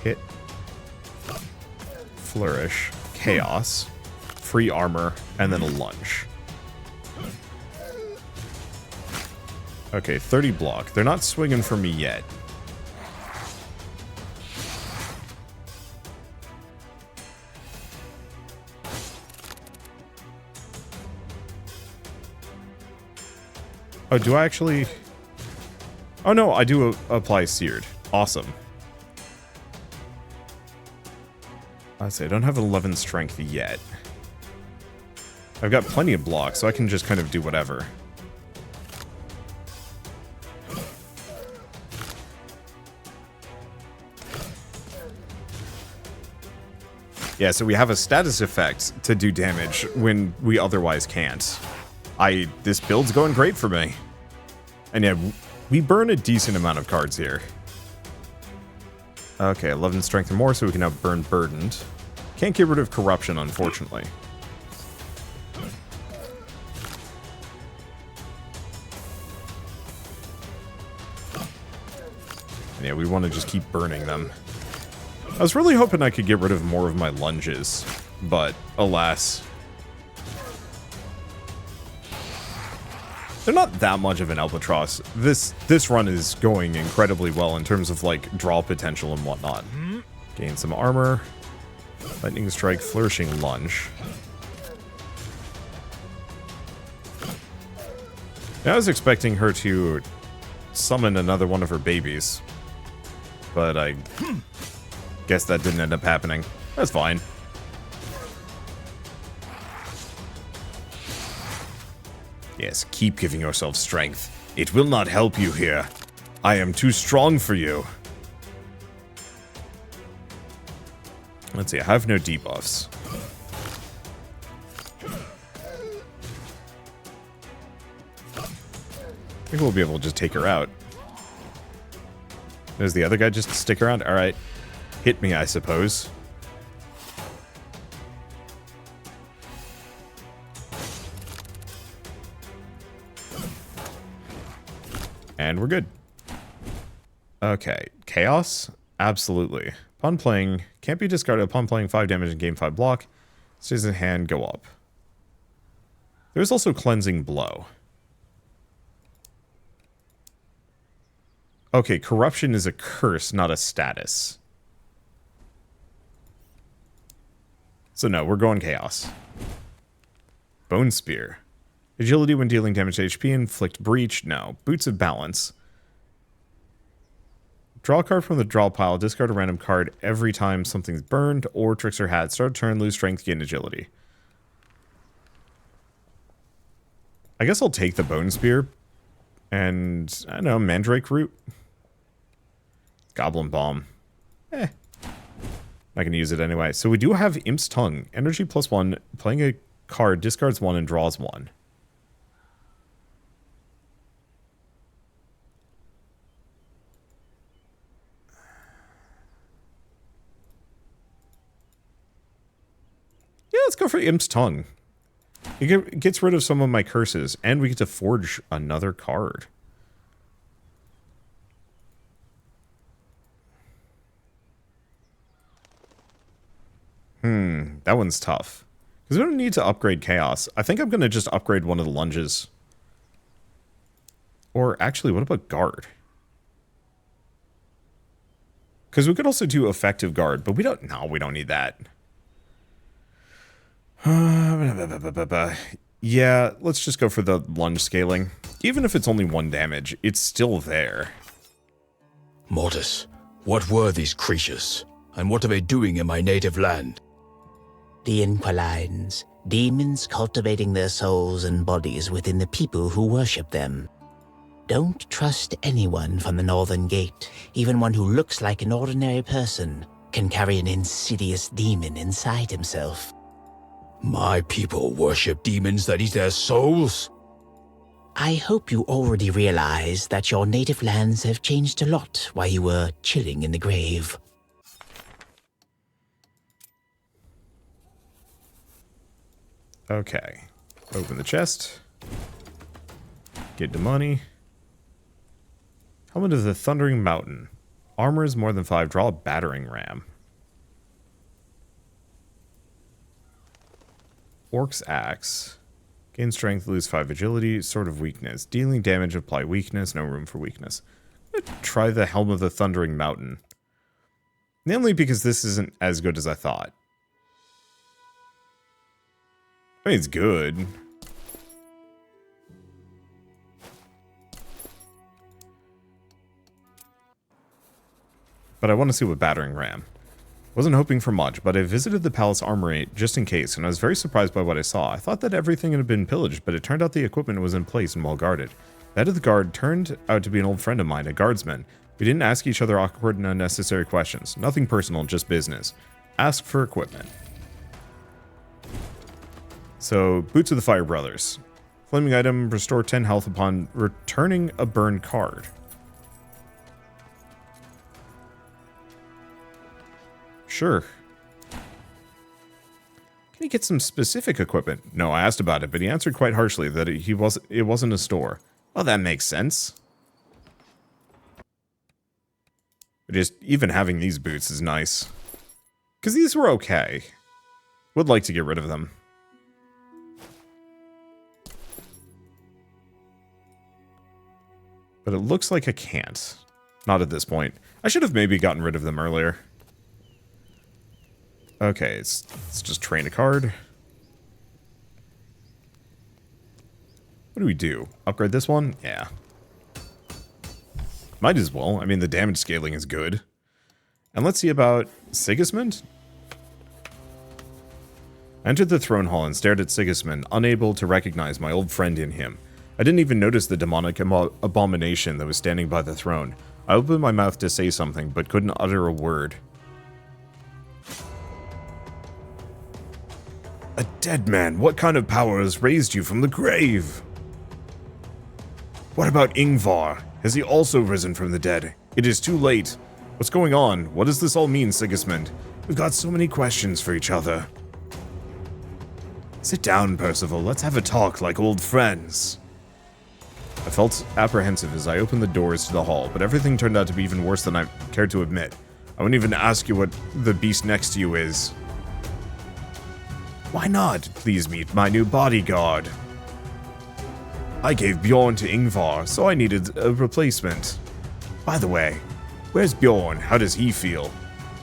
Hit. Flourish. Chaos. Free armor. And then a lunge. Okay, 30 block. They're not swinging for me yet. Oh, do I actually... Oh no, I do apply seared. Awesome. I'd say I don't have 11 strength yet. I've got plenty of blocks, so I can just kind of do whatever. Yeah, so we have a status effect to do damage when we otherwise can't. This build's going great for me. And yeah, we burn a decent amount of cards here. Okay, 11 strength or more, so we can now burn burdened. Can't get rid of corruption, unfortunately. And yeah, we want to just keep burning them. I was really hoping I could get rid of more of my lunges, but alas. They're not that much of an albatross. This run is going incredibly well in terms of, like, draw potential and whatnot. Gain some armor. Lightning strike, flourishing lunge. Now, I was expecting her to summon another one of her babies, but I guess that didn't end up happening. That's fine. Yes, keep giving yourself strength. It will not help you here. I am too strong for you. Let's see, I have no debuffs. I think we'll be able to just take her out. Does the other guy just stick around? Alright. Hit me, I suppose. And we're good. Okay, chaos? Absolutely. Upon playing, can't be discarded upon playing 5 damage and gain 5 block. Stays in hand, go up. There's also Cleansing Blow. Okay, Corruption is a curse, not a status. So no, we're going Chaos. Bone Spear. Agility when dealing damage to HP, inflict breach, no. Boots of Balance. Draw a card from the draw pile, discard a random card every time something's burned or tricks or had. Start a turn, lose strength, gain agility. I guess I'll take the Bone Spear. And, I don't know, Mandrake Root. Goblin Bomb. Not gonna use it anyway. So we do have Imp's Tongue. Energy +1, playing a card, discards 1 and draws 1. Yeah, let's go for Imp's Tongue. It gets rid of some of my curses, and we get to forge another card. That one's tough. Because we don't need to upgrade Chaos. I think I'm going to just upgrade one of the lunges. Or actually, what about Guard? Because we could also do Effective Guard, but we don't... No, we don't need that. Yeah, let's just go for the lunge scaling. Even if it's only 1 damage, it's still there. Mortis, what were these creatures? And what are they doing in my native land? The Inquilines, demons cultivating their souls and bodies within the people who worship them. Don't trust anyone from the Northern Gate. Even one who looks like an ordinary person can carry an insidious demon inside himself. My people worship demons that eat their souls? I hope you already realize that your native lands have changed a lot while you were chilling in the grave. Okay. Open the chest. Get the money. Helmet of the Thundering Mountain. Armor is more than 5. Draw a battering ram. Orc's Axe. Gain strength, lose 5 agility. Sword of Weakness. Dealing damage, apply weakness. No room for weakness. I'm gonna try the Helm of the Thundering Mountain. Mainly because this isn't as good as I thought. I mean, it's good. But I want to see what battering ram. Wasn't hoping for much, but I visited the palace armory just in case, and I was very surprised by what I saw. I thought that everything had been pillaged, but it turned out the equipment was in place and well guarded. The head of the guard turned out to be an old friend of mine, a guardsman. We didn't ask each other awkward and unnecessary questions. Nothing personal, just business. Ask for equipment. So, Boots of the Fire Brothers. Flaming item, restore 10 health upon returning a burned card. Sure. Can he get some specific equipment? No, I asked about it, but he answered quite harshly that it wasn't a store. Well, that makes sense. But just even having these boots is nice. Because these were okay. Would like to get rid of them. But it looks like I can't. Not at this point. I should have maybe gotten rid of them earlier. Okay, let's just train a card. What do we do? Upgrade this one? Yeah. Might as well. I mean, the damage scaling is good. And let's see about Sigismund. I entered the throne hall and stared at Sigismund, unable to recognize my old friend in him. I didn't even notice the demonic abomination that was standing by the throne. I opened my mouth to say something, but couldn't utter a word. A dead man, what kind of power has raised you from the grave? What about Ingvar? Has he also risen from the dead? It is too late. What's going on? What does this all mean, Sigismund? We've got so many questions for each other. Sit down, Percival. Let's have a talk like old friends. I felt apprehensive as I opened the doors to the hall, but everything turned out to be even worse than I cared to admit. I wouldn't even ask you what the beast next to you is. Why not? Please meet my new bodyguard. I gave Bjorn to Ingvar, so I needed a replacement. By the way, where's Bjorn? How does he feel?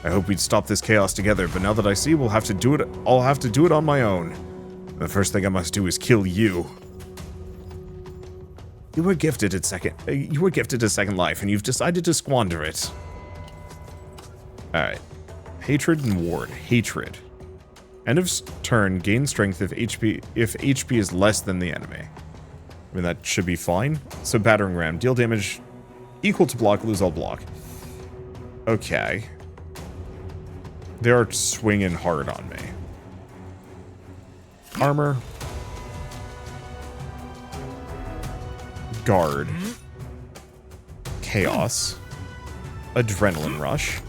I hope we'd stop this chaos together, but now that I see I'll have to do it on my own. The first thing I must do is kill you. You were gifted a second life, and you've decided to squander it. Alright. Hatred and Ward. Hatred. End of turn, gain strength if HP is less than the enemy. I mean, that should be fine. So Battering Ram. Deal damage equal to block, lose all block. Okay. They are swinging hard on me. Armor. Guard. Chaos. Adrenaline Rush.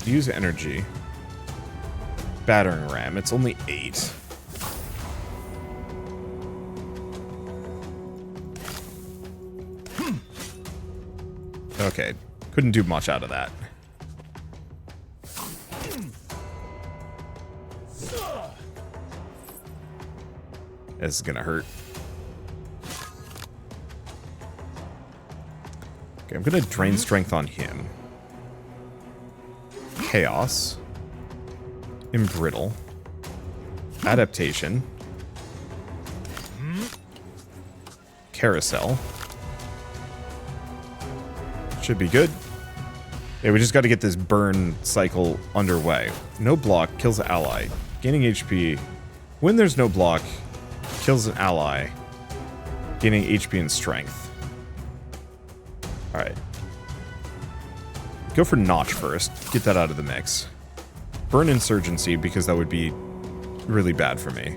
Use energy. Battering Ram. It's only 8. Okay. Couldn't do much out of that. This is gonna hurt. Okay, I'm gonna drain strength on him. Chaos. Embrittle. Adaptation. Carousel. Should be good. Yeah, we just got to get this burn cycle underway. No block, kills an ally. Gaining HP. When there's no block, kills an ally. Gaining HP and strength. Alright. Go for Notch first. Get that out of the mix. Burn Insurgency, because that would be really bad for me.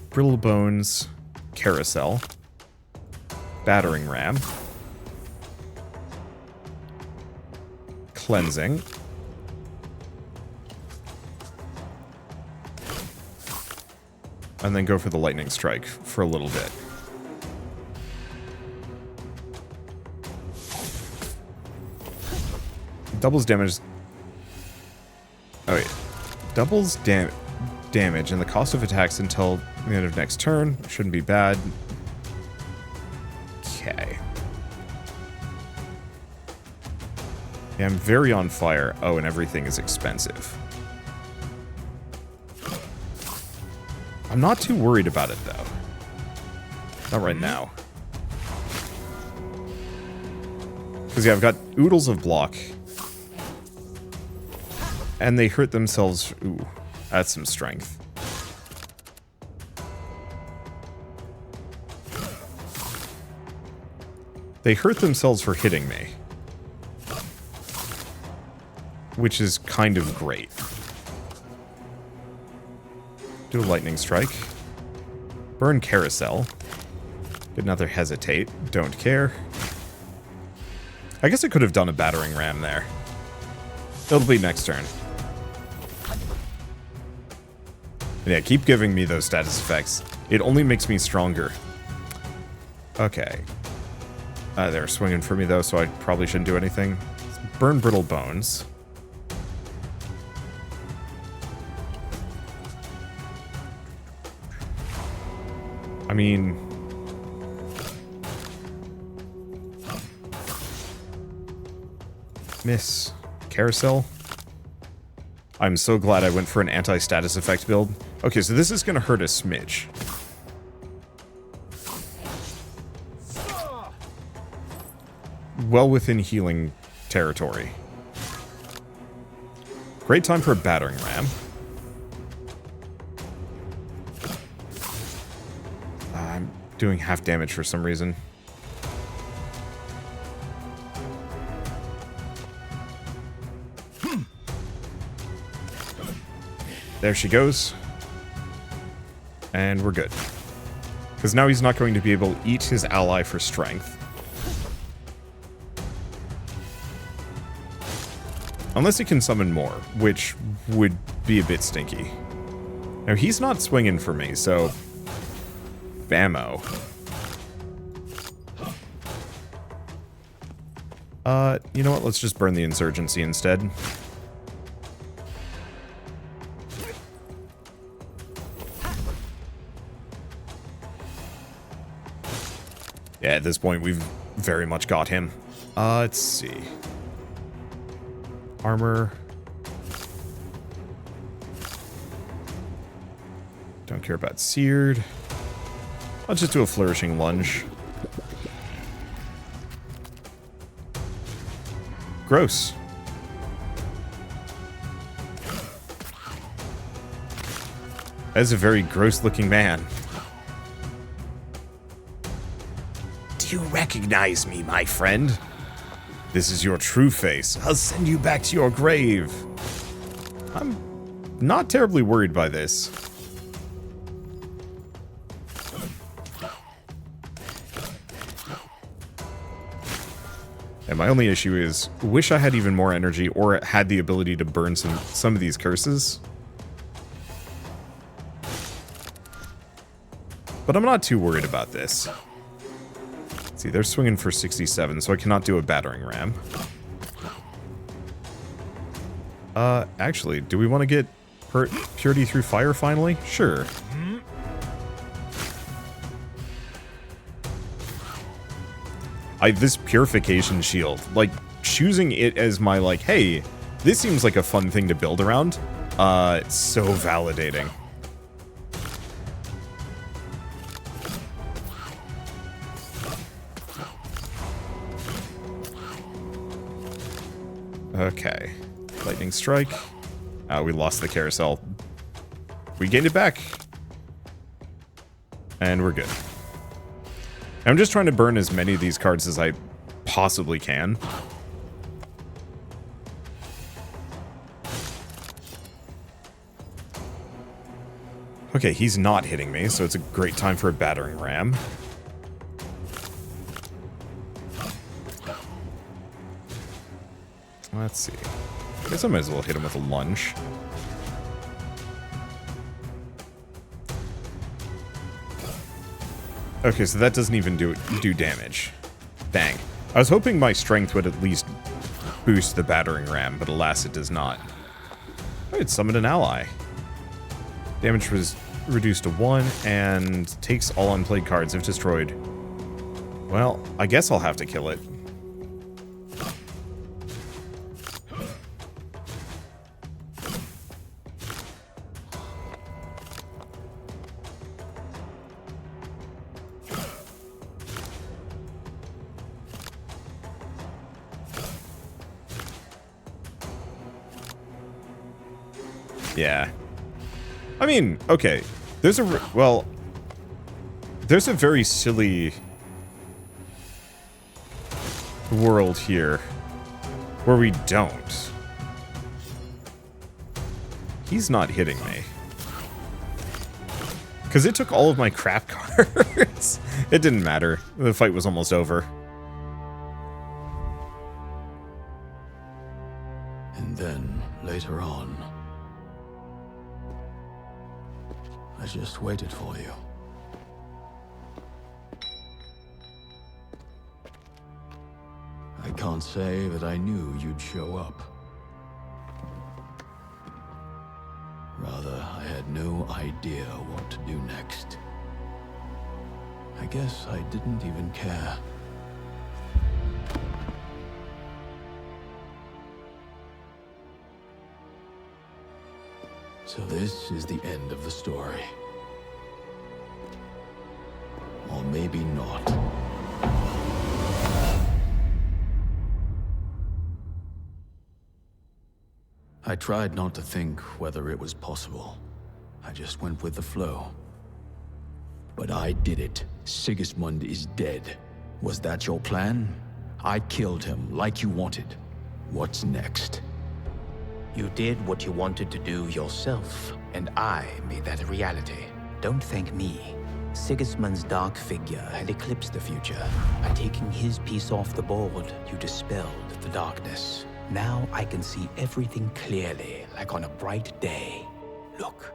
Brittle Bones. Carousel. Battering Ram. Cleansing. And then go for the Lightning Strike for a little bit. Doubles damage. Oh wait. Doubles damage and the cost of attacks until the end of next turn. Shouldn't be bad. Okay. Yeah, I'm very on fire. Oh, and everything is expensive. I'm not too worried about it, though. Not right now. Because, yeah, I've got oodles of block. And they hurt themselves. Ooh, that's some strength. They hurt themselves for hitting me. Which is kind of great. Do a Lightning Strike. Burn Carousel. Get another Hesitate. Don't care. I guess I could have done a Battering Ram there. It'll be next turn. Yeah, keep giving me those status effects. It only makes me stronger. Okay. They're swinging for me, though, so I probably shouldn't do anything. Burn Brittle Bones. I mean... Miss. Carousel. I'm so glad I went for an anti-status effect build. Okay, so this is going to hurt a smidge. Well within healing territory. Great time for a Battering Ram. I'm doing half damage for some reason. There she goes. And we're good. Because now he's not going to be able to eat his ally for strength. Unless he can summon more, which would be a bit stinky. Now, he's not swinging for me, so... cheap ammo. You know what? Let's just burn the insurgency instead. Yeah, at this point, we've very much got him. Let's see. Armor. Don't care about seared. Let's just do a flourishing lunge. Gross. That is a very gross-looking man. Do you recognize me, my friend? This is your true face. I'll send you back to your grave. I'm not terribly worried by this. And my only issue is, wish I had even more energy or had the ability to burn some of these curses. But I'm not too worried about this. Let's see, they're swinging for 67, so I cannot do a battering ram. Actually, do we want to get purity through fire finally? Sure. This purification shield, like, choosing it as my, like, hey, this seems like a fun thing to build around, it's so validating. Okay. Lightning strike. We lost the carousel. We gained it back. And we're good. I'm just trying to burn as many of these cards as I possibly can. Okay, he's not hitting me, so it's a great time for a battering ram. Let's see. I guess I might as well hit him with a lunge. Okay, so that doesn't even do damage. Dang. I was hoping my strength would at least boost the battering ram, but alas, it does not. Oh, it summoned an ally. Damage was reduced to 1, and takes all unplayed cards if destroyed. Well, I guess I'll have to kill it. Yeah. I mean, okay. There's a very silly world here where we don't. He's not hitting me. Because it took all of my crap cards. It didn't matter. The fight was almost over. And then, later on, I just waited for you. I can't say that I knew you'd show up. Rather, I had no idea what to do next. I guess I didn't even care. So this is the end of the story. Or maybe not. I tried not to think whether it was possible. I just went with the flow. But I did it. Sigismund is dead. Was that your plan? I killed him like you wanted. What's next? You did what you wanted to do yourself, and I made that a reality. Don't thank me. Sigismund's dark figure had eclipsed the future. By taking his piece off the board, you dispelled the darkness. Now I can see everything clearly, like on a bright day. Look.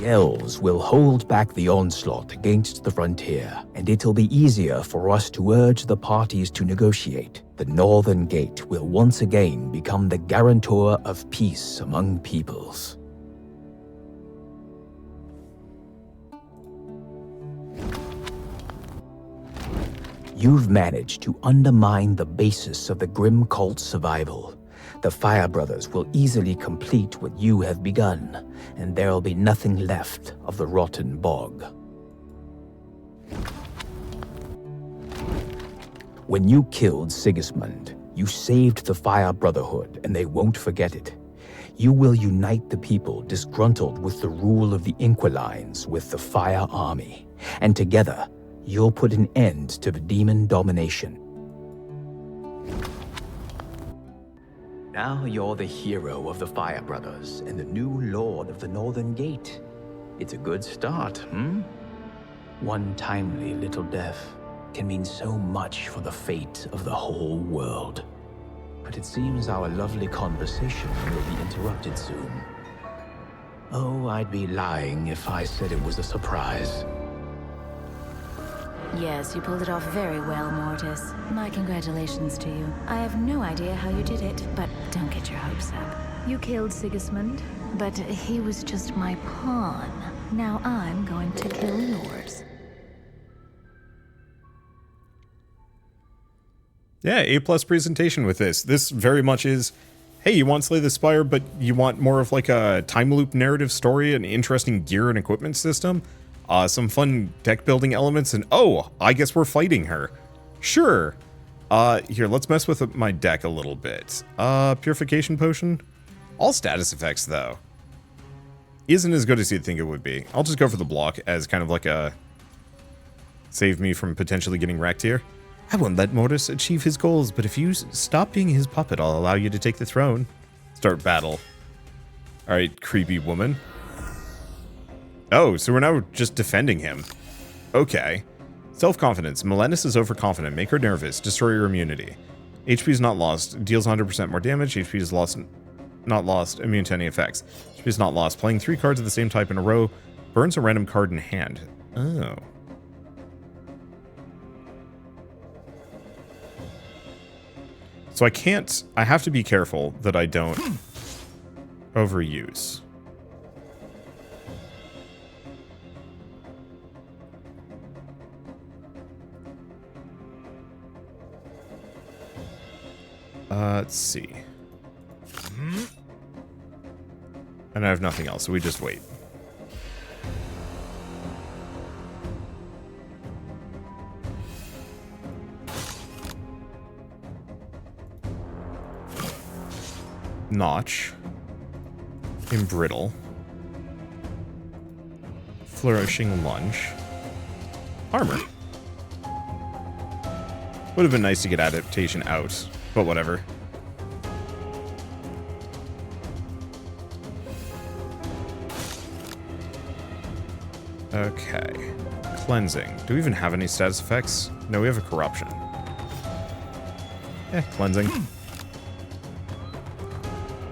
The elves will hold back the onslaught against the frontier, and it'll be easier for us to urge the parties to negotiate. The Northern Gate will once again become the guarantor of peace among peoples. You've managed to undermine the basis of the Grim Cult's survival. The Fire Brothers will easily complete what you have begun, and there'll be nothing left of the rotten bog. When you killed Sigismund, you saved the Fire Brotherhood, and they won't forget it. You will unite the people disgruntled with the rule of the Inquilines with the Fire Army, and together, you'll put an end to the demon domination. Now you're the hero of the Fire Brothers and the new Lord of the Northern Gate. It's a good start, One timely little death can mean so much for the fate of the whole world. But it seems our lovely conversation will be interrupted soon. Oh, I'd be lying if I said it was a surprise. Yes, you pulled it off very well, Mortis. My congratulations to you. I have no idea how you did it, but don't get your hopes up. You killed Sigismund, but he was just my pawn. Now I'm going to kill yours. Yeah, A+ presentation with this. This very much is, hey, you want Slay the Spire, but you want more of like a time loop narrative story, an interesting gear and equipment system, some fun deck building elements, and oh, I guess we're fighting her. Sure. Here, let's mess with my deck a little bit. Purification Potion. All status effects, though, isn't as good as you'd think it would be. I'll just go for the block as kind of like a save me from potentially getting wrecked here. I won't let Mortis achieve his goals, but if you stop being his puppet, I'll allow you to take the throne. Start battle. Alright, creepy woman. Oh, so we're now just defending him. Okay. Self-confidence. Melenis is overconfident. Make her nervous. Destroy her immunity. HP is not lost. Deals 100% more damage. HP is lost. Not lost. Immune to any effects. HP is not lost. Playing 3 cards of the same type in a row. Burns a random card in hand. Oh. So I have to be careful that I don't overuse. Let's see. And I have nothing else, so we just wait. Notch. Embrittle. Flourishing Lunge. Armor. Would have been nice to get adaptation out, but whatever. Okay. Cleansing. Do we even have any status effects? No, we have a corruption. Yeah, cleansing.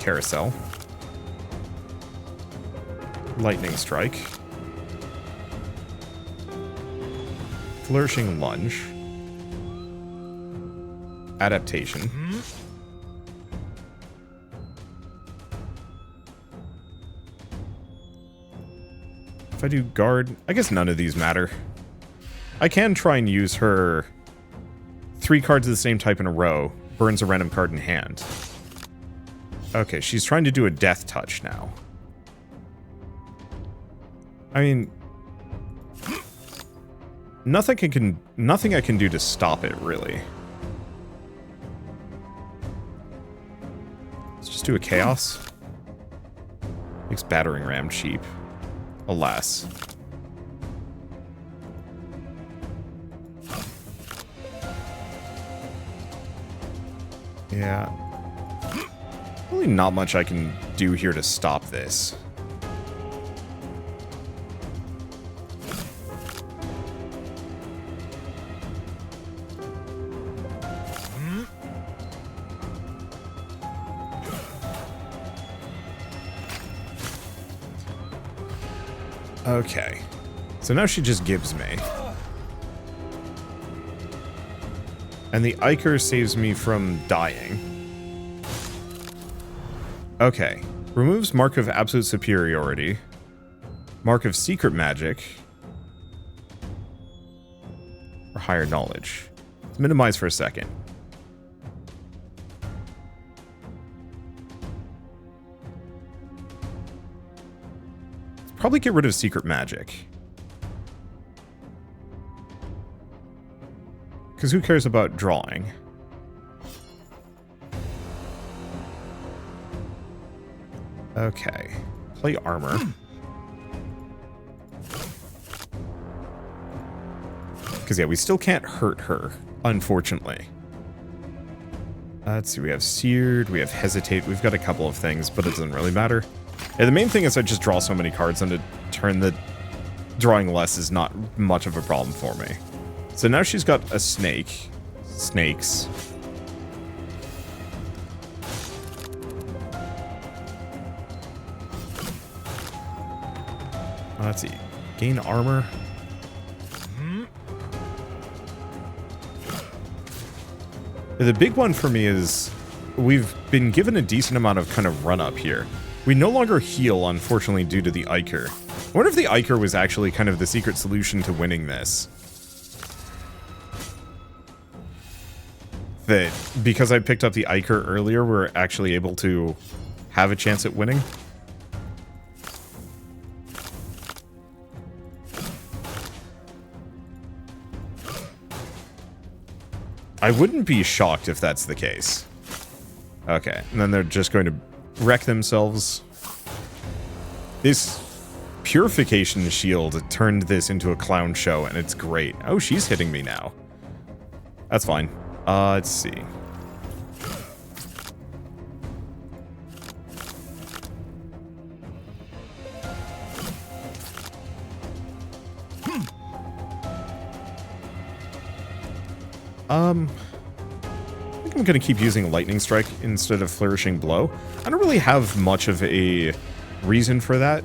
Carousel. Lightning Strike. Flourishing Lunge. Adaptation. If I do guard, I guess none of these matter. I can try and use her 3 cards of the same type in a row. Burns a random card in hand. Okay, she's trying to do a death touch now. I mean, nothing I can do to stop it, really. Let's just do a chaos. Makes battering ram cheap. Alas. Yeah. Really not much I can do here to stop this. Okay. So now she just gives me. And the Ichor saves me from dying. Okay. Removes Mark of Absolute Superiority. Mark of Secret Magic. Or Higher Knowledge. Let's minimize for a second. Let's probably get rid of Secret Magic. Because who cares about drawing? Okay. Play armor. Because, yeah, we still can't hurt her, unfortunately. Let's see, we have Seared, we have Hesitate, we've got a couple of things, but it doesn't really matter. Yeah, the main thing is I just draw so many cards, and to turn the drawing less is not much of a problem for me. So now she's got a snake. Snakes. Let's see. Gain armor. The big one for me is we've been given a decent amount of kind of run up here. We no longer heal, unfortunately, due to the Ichor. I wonder if the Ichor was actually kind of the secret solution to winning this. That because I picked up the Ichor earlier, we're actually able to have a chance at winning. I wouldn't be shocked if that's the case. Okay, and then they're just going to wreck themselves. This Purification Shield turned this into a clown show, and it's great. Oh, she's hitting me now. That's fine. Let's see. I think I'm going to keep using Lightning Strike instead of Flourishing Blow. I don't really have much of a reason for that.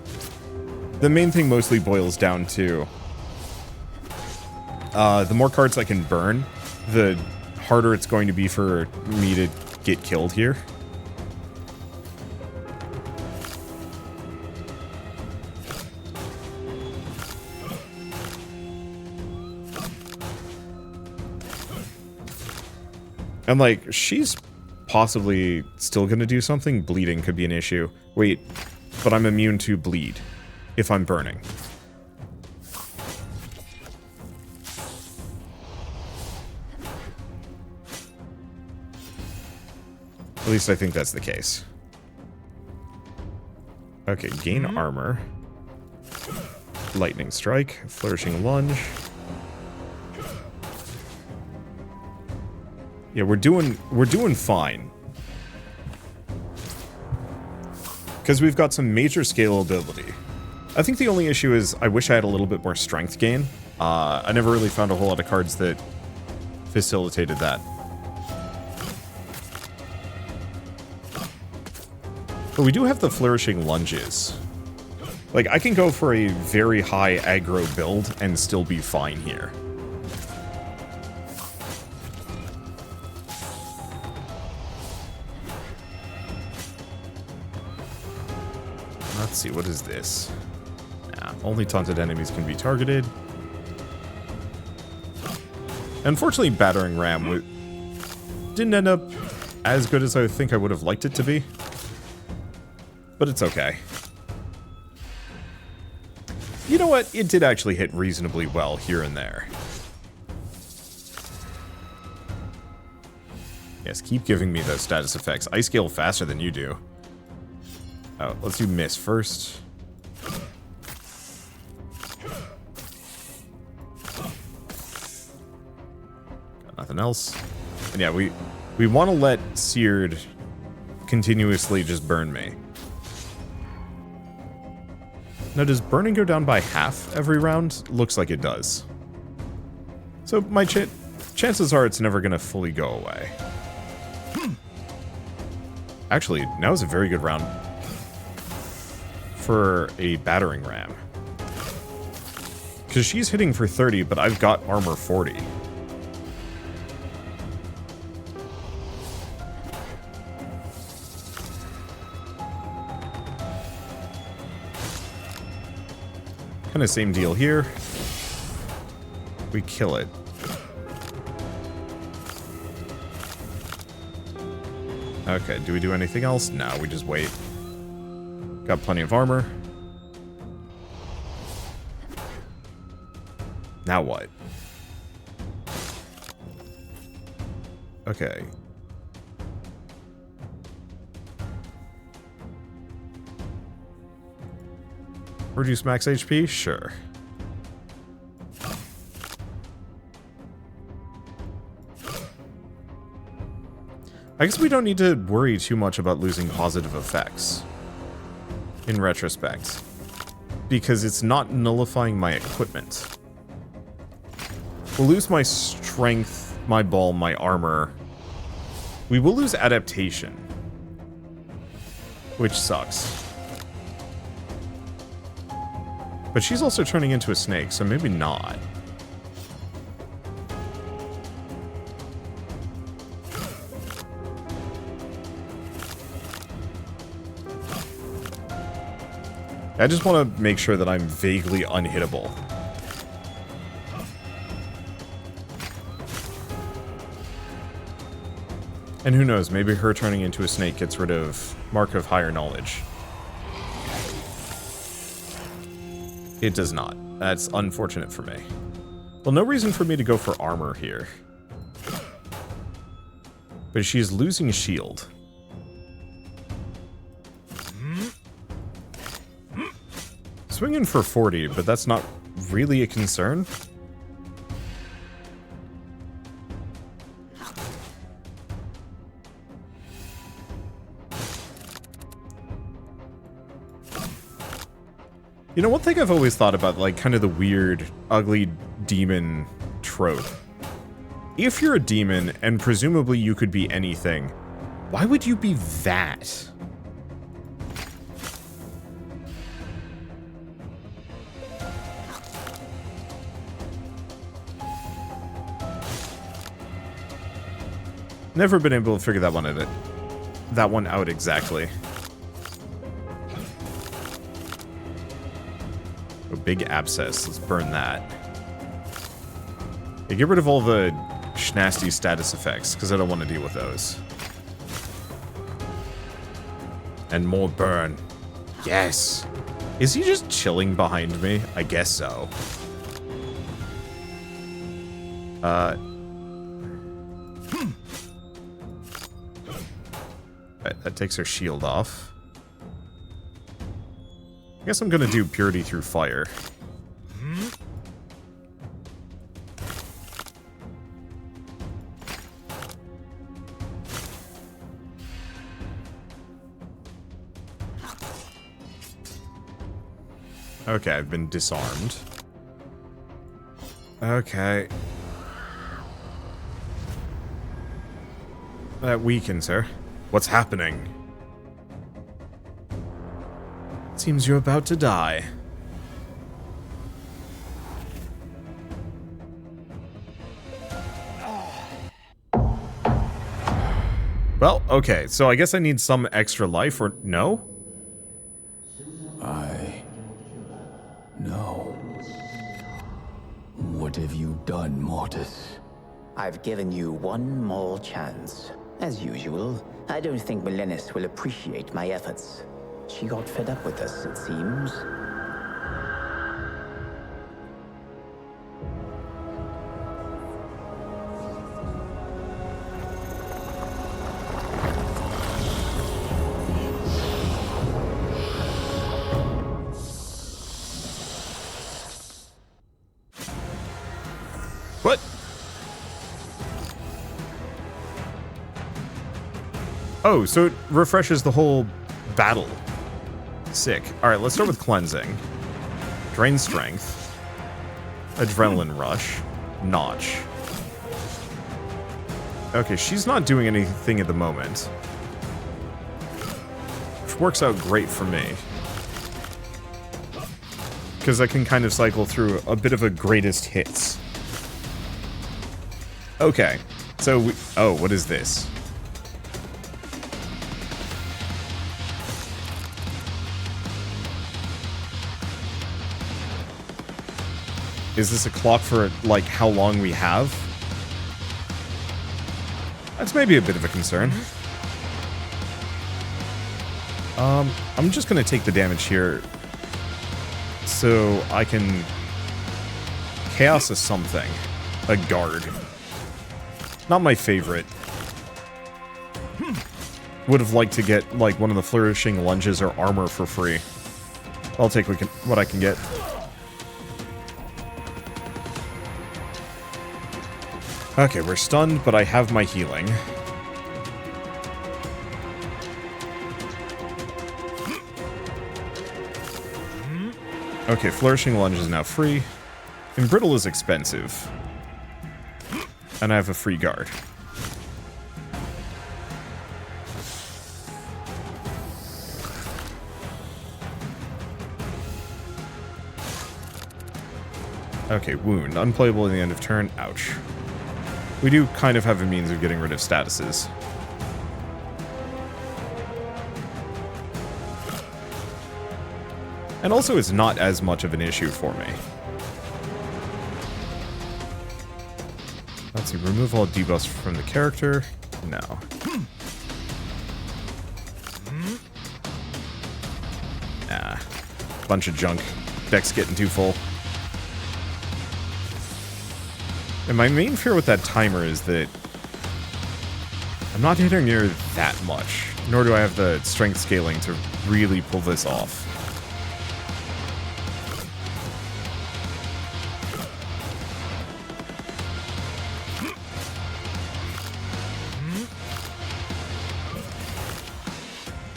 The main thing mostly boils down to the more cards I can burn, the harder it's going to be for me to get killed here. And like, she's possibly still going to do something. Bleeding could be an issue. Wait, but I'm immune to bleed if I'm burning. At least I think that's the case. Okay, gain armor. Lightning Strike. Flourishing Lunge. Yeah, we're doing fine. Because we've got some major scalability. I think the only issue is I wish I had a little bit more strength gain. I never really found a whole lot of cards that facilitated that. But we do have the Flourishing Lunges. Like, I can go for a very high aggro build and still be fine here. Let's see, what is this? Nah, only taunted enemies can be targeted. Unfortunately, Battering Ram didn't end up as good as I think I would have liked it to be. But it's okay. You know what? It did actually hit reasonably well here and there. Yes, keep giving me those status effects. I scale faster than you do. Oh, let's do miss first. Got nothing else. And yeah, we want to let Seared continuously just burn me. Now, does burning go down by half every round? Looks like it does. So my chances are it's never going to fully go away. Actually, now is a very good round for a Battering Ram. Because she's hitting for 30, but I've got armor 40. Kind of same deal here. We kill it. Okay, do we do anything else? No, we just wait. Got plenty of armor. Now what? Okay. Reduce max HP? Sure. I guess we don't need to worry too much about losing positive effects. In retrospect. Because it's not nullifying my equipment. We'll lose my strength, my ball, my armor. We will lose adaptation. Which sucks. But she's also turning into a snake, so maybe not. I just want to make sure that I'm vaguely unhittable. And who knows, maybe her turning into a snake gets rid of Mark of Higher Knowledge. It does not. That's unfortunate for me. Well, no reason for me to go for armor here. But she's losing shield. Swinging for 40, but that's not really a concern. You know, one thing I've always thought about, like, kind of the weird, ugly demon trope. If you're a demon, and presumably you could be anything, why would you be that? Never been able to figure that one out exactly. A big abscess. Let's burn that. Yeah, get rid of all the nasty status effects, because I don't want to deal with those. And more burn. Yes. Is he just chilling behind me? I guess so. That takes her shield off. I guess I'm gonna do Purity through Fire. Okay, I've been disarmed. Okay. That weakens her. What's happening? Seems you're about to die. Well, okay, so I guess I need some extra life, or no? I know. What have you done, Mortis? I've given you one more chance. As usual, I don't think Melenis will appreciate my efforts. She got fed up with us, it seems. What? Oh, so it refreshes the whole battle. Sick. Alright, let's start with cleansing. Drain strength. Adrenaline rush. Notch. Okay, she's not doing anything at the moment. Which works out great for me. because I can kind of cycle through a bit of a greatest hits. Okay, so oh, what is this? Is this a clock for, like, how long we have? That's maybe a bit of a concern. I'm just gonna take the damage here so I can chaos a something. A guard. Not my favorite. Would have liked to get, like, one of the flourishing lunges or armor for free. I'll take what I can get. Okay, we're stunned, but I have my healing. Okay, Flourishing Lunge is now free. And Brittle is expensive. And I have a free guard. Okay, Wound. Unplayable at the end of turn. Ouch. We do kind of have a means of getting rid of statuses. And also, it's not as much of an issue for me. Let's see, remove all debuffs from the character. No. Nah. Bunch of junk. Deck's getting too full. And my main fear with that timer is that I'm not hitting near that much, nor do I have the strength scaling to really pull this off.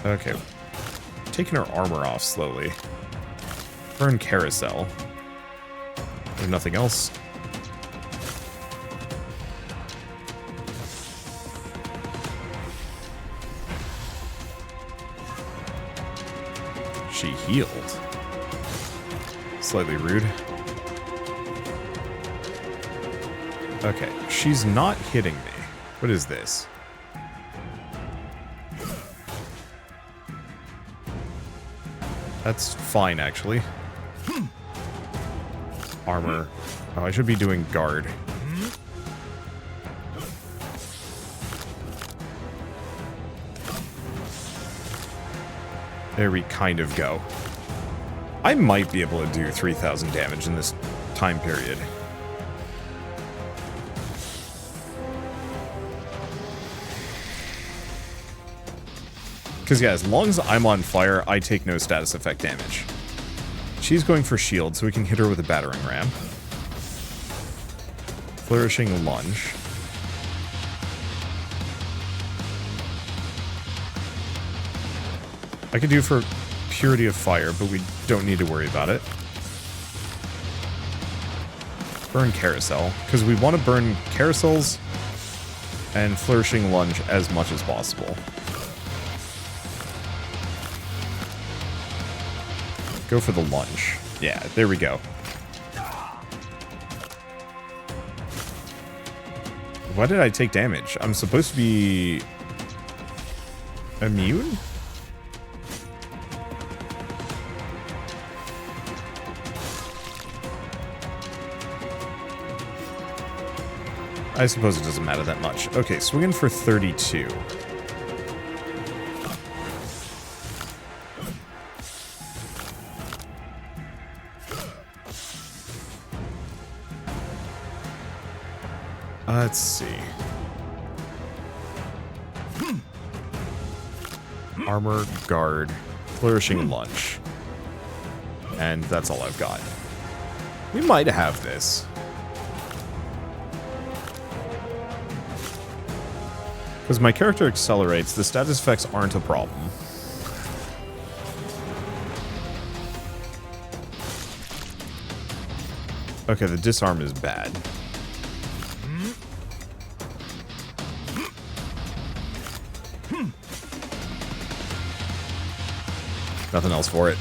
Okay. Taking her armor off slowly. Burn Carousel. There's nothing else. She healed. Slightly rude. Okay, she's not hitting me. What is this? That's fine, actually. Armor. Oh, I should be doing guard. There we kind of go. I might be able to do 3,000 damage in this time period. Because, yeah, as long as I'm on fire, I take no status effect damage. She's going for shield, so we can hit her with a battering ram. Flourishing Lunge. I could do for Purity of Fire, but we don't need to worry about it. Burn Carousel, because we want to burn carousels and Flourishing Lunge as much as possible. Go for the lunge. Yeah, there we go. Why did I take damage? I'm supposed to be immune? I suppose it doesn't matter that much. Okay, swinging for 32. Let's see. Armor, guard, flourishing lunge. And that's all I've got. We might have this. Because my character accelerates, the status effects aren't a problem. Okay, the disarm is bad. Nothing else for it.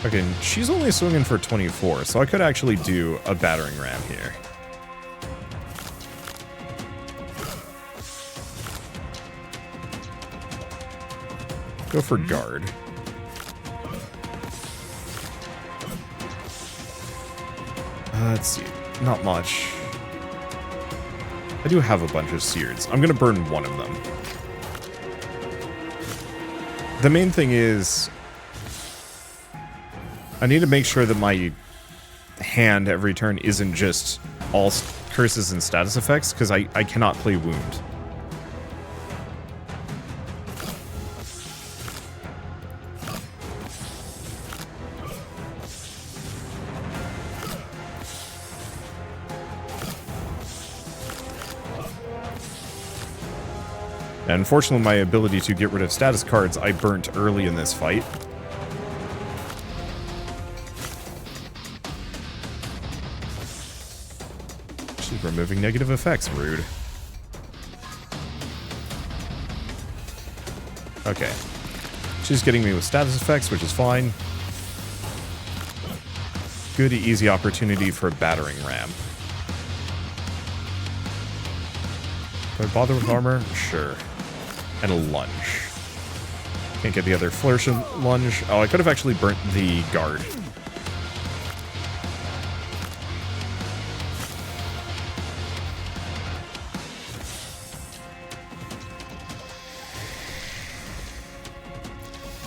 Okay, she's only swinging for 24, so I could actually do a battering ram here. Go for guard. Let's see. Not much. I do have a bunch of sears. I'm going to burn one of them. The main thing is I need to make sure that my hand every turn isn't just all curses and status effects, because I cannot play wound. And unfortunately, my ability to get rid of status cards I burnt early in this fight. She's removing negative effects, rude. Okay. She's getting me with status effects, which is fine. Good, easy opportunity for a battering ram. Do I bother with armor? Sure. And a lunge. Can't get the other flourish and lunge. Oh, I could have actually burnt the guard.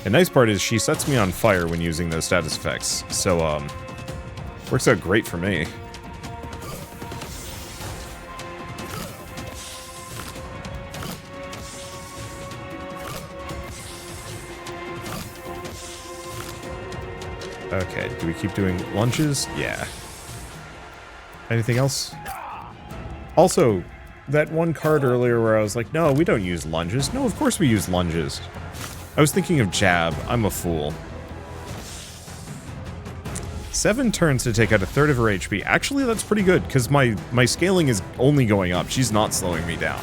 The nice part is she sets me on fire when using those status effects, so, works out great for me. Okay, do we keep doing lunges? Yeah. Anything else? Also, that one card earlier where I was like, no, we don't use lunges. No, of course we use lunges. I was thinking of jab. I'm a fool. 7 turns to take out a third of her HP. Actually, that's pretty good, because my scaling is only going up. She's not slowing me down.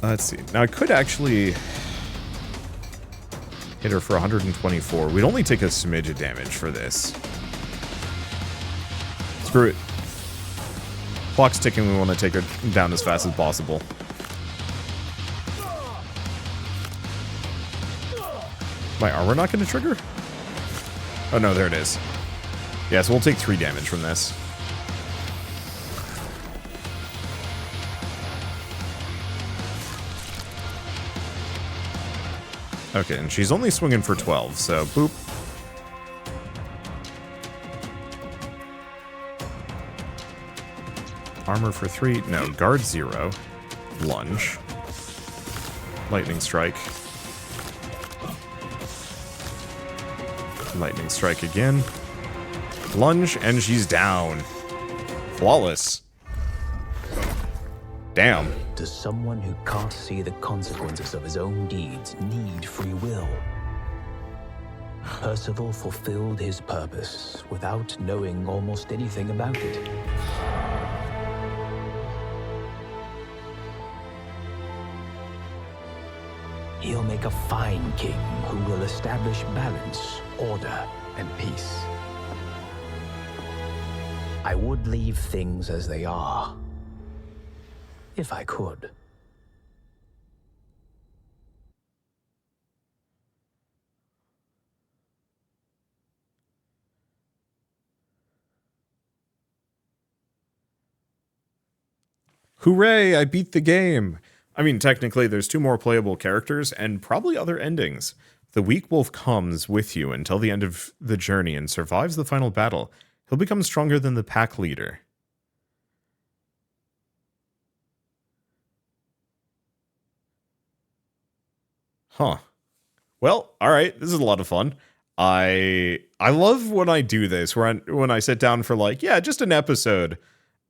Let's see. Now, I could actually hit her for 124. We'd only take a smidge of damage for this. Screw it. Clock's ticking. We want to take her down as fast as possible. My armor not going to trigger? Oh, no, there it is. Yeah, so we'll take 3 damage from this. Okay, and she's only swinging for 12, so boop. Armor for 3. No, guard 0. Lunge. Lightning strike. Lightning strike again. Lunge, and she's down. Flawless. Damn. Does someone who can't see the consequences of his own deeds need free will? Percival fulfilled his purpose without knowing almost anything about it. He'll make a fine king who will establish balance, order, and peace. I would leave things as they are, if I could. Hooray, I beat the game! I mean, technically, there's 2 more playable characters, and probably other endings. The weak wolf comes with you until the end of the journey and survives the final battle. He'll become stronger than the pack leader. Huh. Well, alright, this is a lot of fun. I love when I do this, when I sit down for like, yeah, just an episode,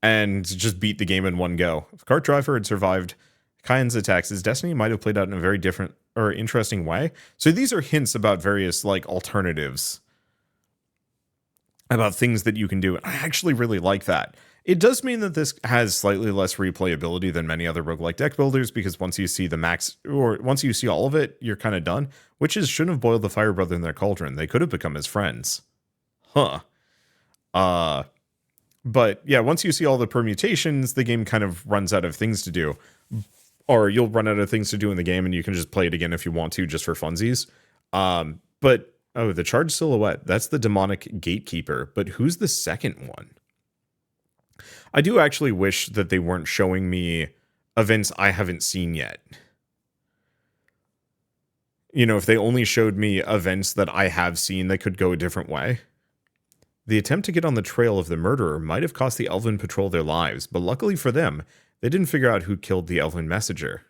and just beat the game in one go. If Cart Driver had survived Kyan's attacks, his destiny might have played out in a very different or interesting way. So these are hints about various, like, alternatives about things that you can do. I actually really like that. It does mean that this has slightly less replayability than many other roguelike deck builders, because once you see the max, or once you see all of it, you're kind of done. Witches shouldn't have boiled the fire brother in their cauldron. They could have become his friends. Huh. But yeah, once you see all the permutations, the game kind of runs out of things to do. Or you'll run out of things to do in the game, and you can just play it again if you want to, just for funsies. But, oh, the Charged Silhouette, that's the demonic gatekeeper. But who's the second one? I do actually wish that they weren't showing me events I haven't seen yet. You know, if they only showed me events that I have seen that could go a different way. The attempt to get on the trail of the murderer might have cost the elven patrol their lives, but luckily for them, they didn't figure out who killed the elven messenger.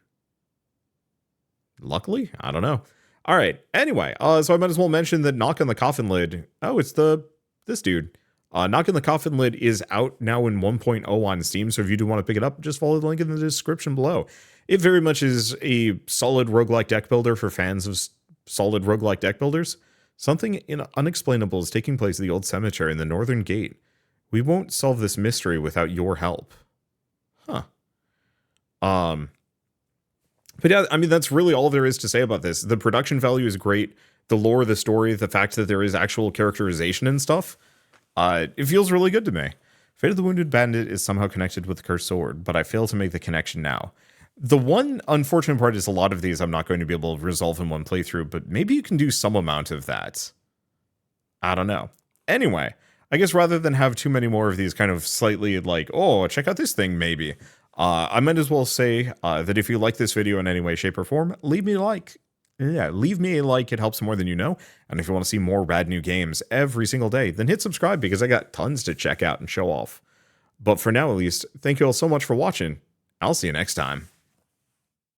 Luckily? I don't know. All right. Anyway, so I might as well mention that Knock on the Coffin Lid. Oh, it's this dude. Knock on the Coffin Lid is out now in 1.0 on Steam, so if you do want to pick it up, just follow the link in the description below. It very much is a solid roguelike deck builder for fans of solid roguelike deck builders. Something unexplainable is taking place at the old cemetery in the Northern Gate. We won't solve this mystery without your help. Huh. But yeah, I mean, that's really all there is to say about this. The production value is great. The lore, the story, the fact that there is actual characterization and stuff, it feels really good to me. Fate of the Wounded Bandit is somehow connected with the Cursed Sword, but I fail to make the connection now. The one unfortunate part is a lot of these I'm not going to be able to resolve in one playthrough, but maybe you can do some amount of that. I don't know. Anyway, I guess rather than have too many more of these kind of slightly like, oh, check out this thing maybe, I might as well say that if you like this video in any way, shape, or form, leave me a like. Yeah, leave me a like. It helps more than you know. And if you want to see more rad new games every single day, then hit subscribe, because I got tons to check out and show off. But for now, at least, thank you all so much for watching. I'll see you next time.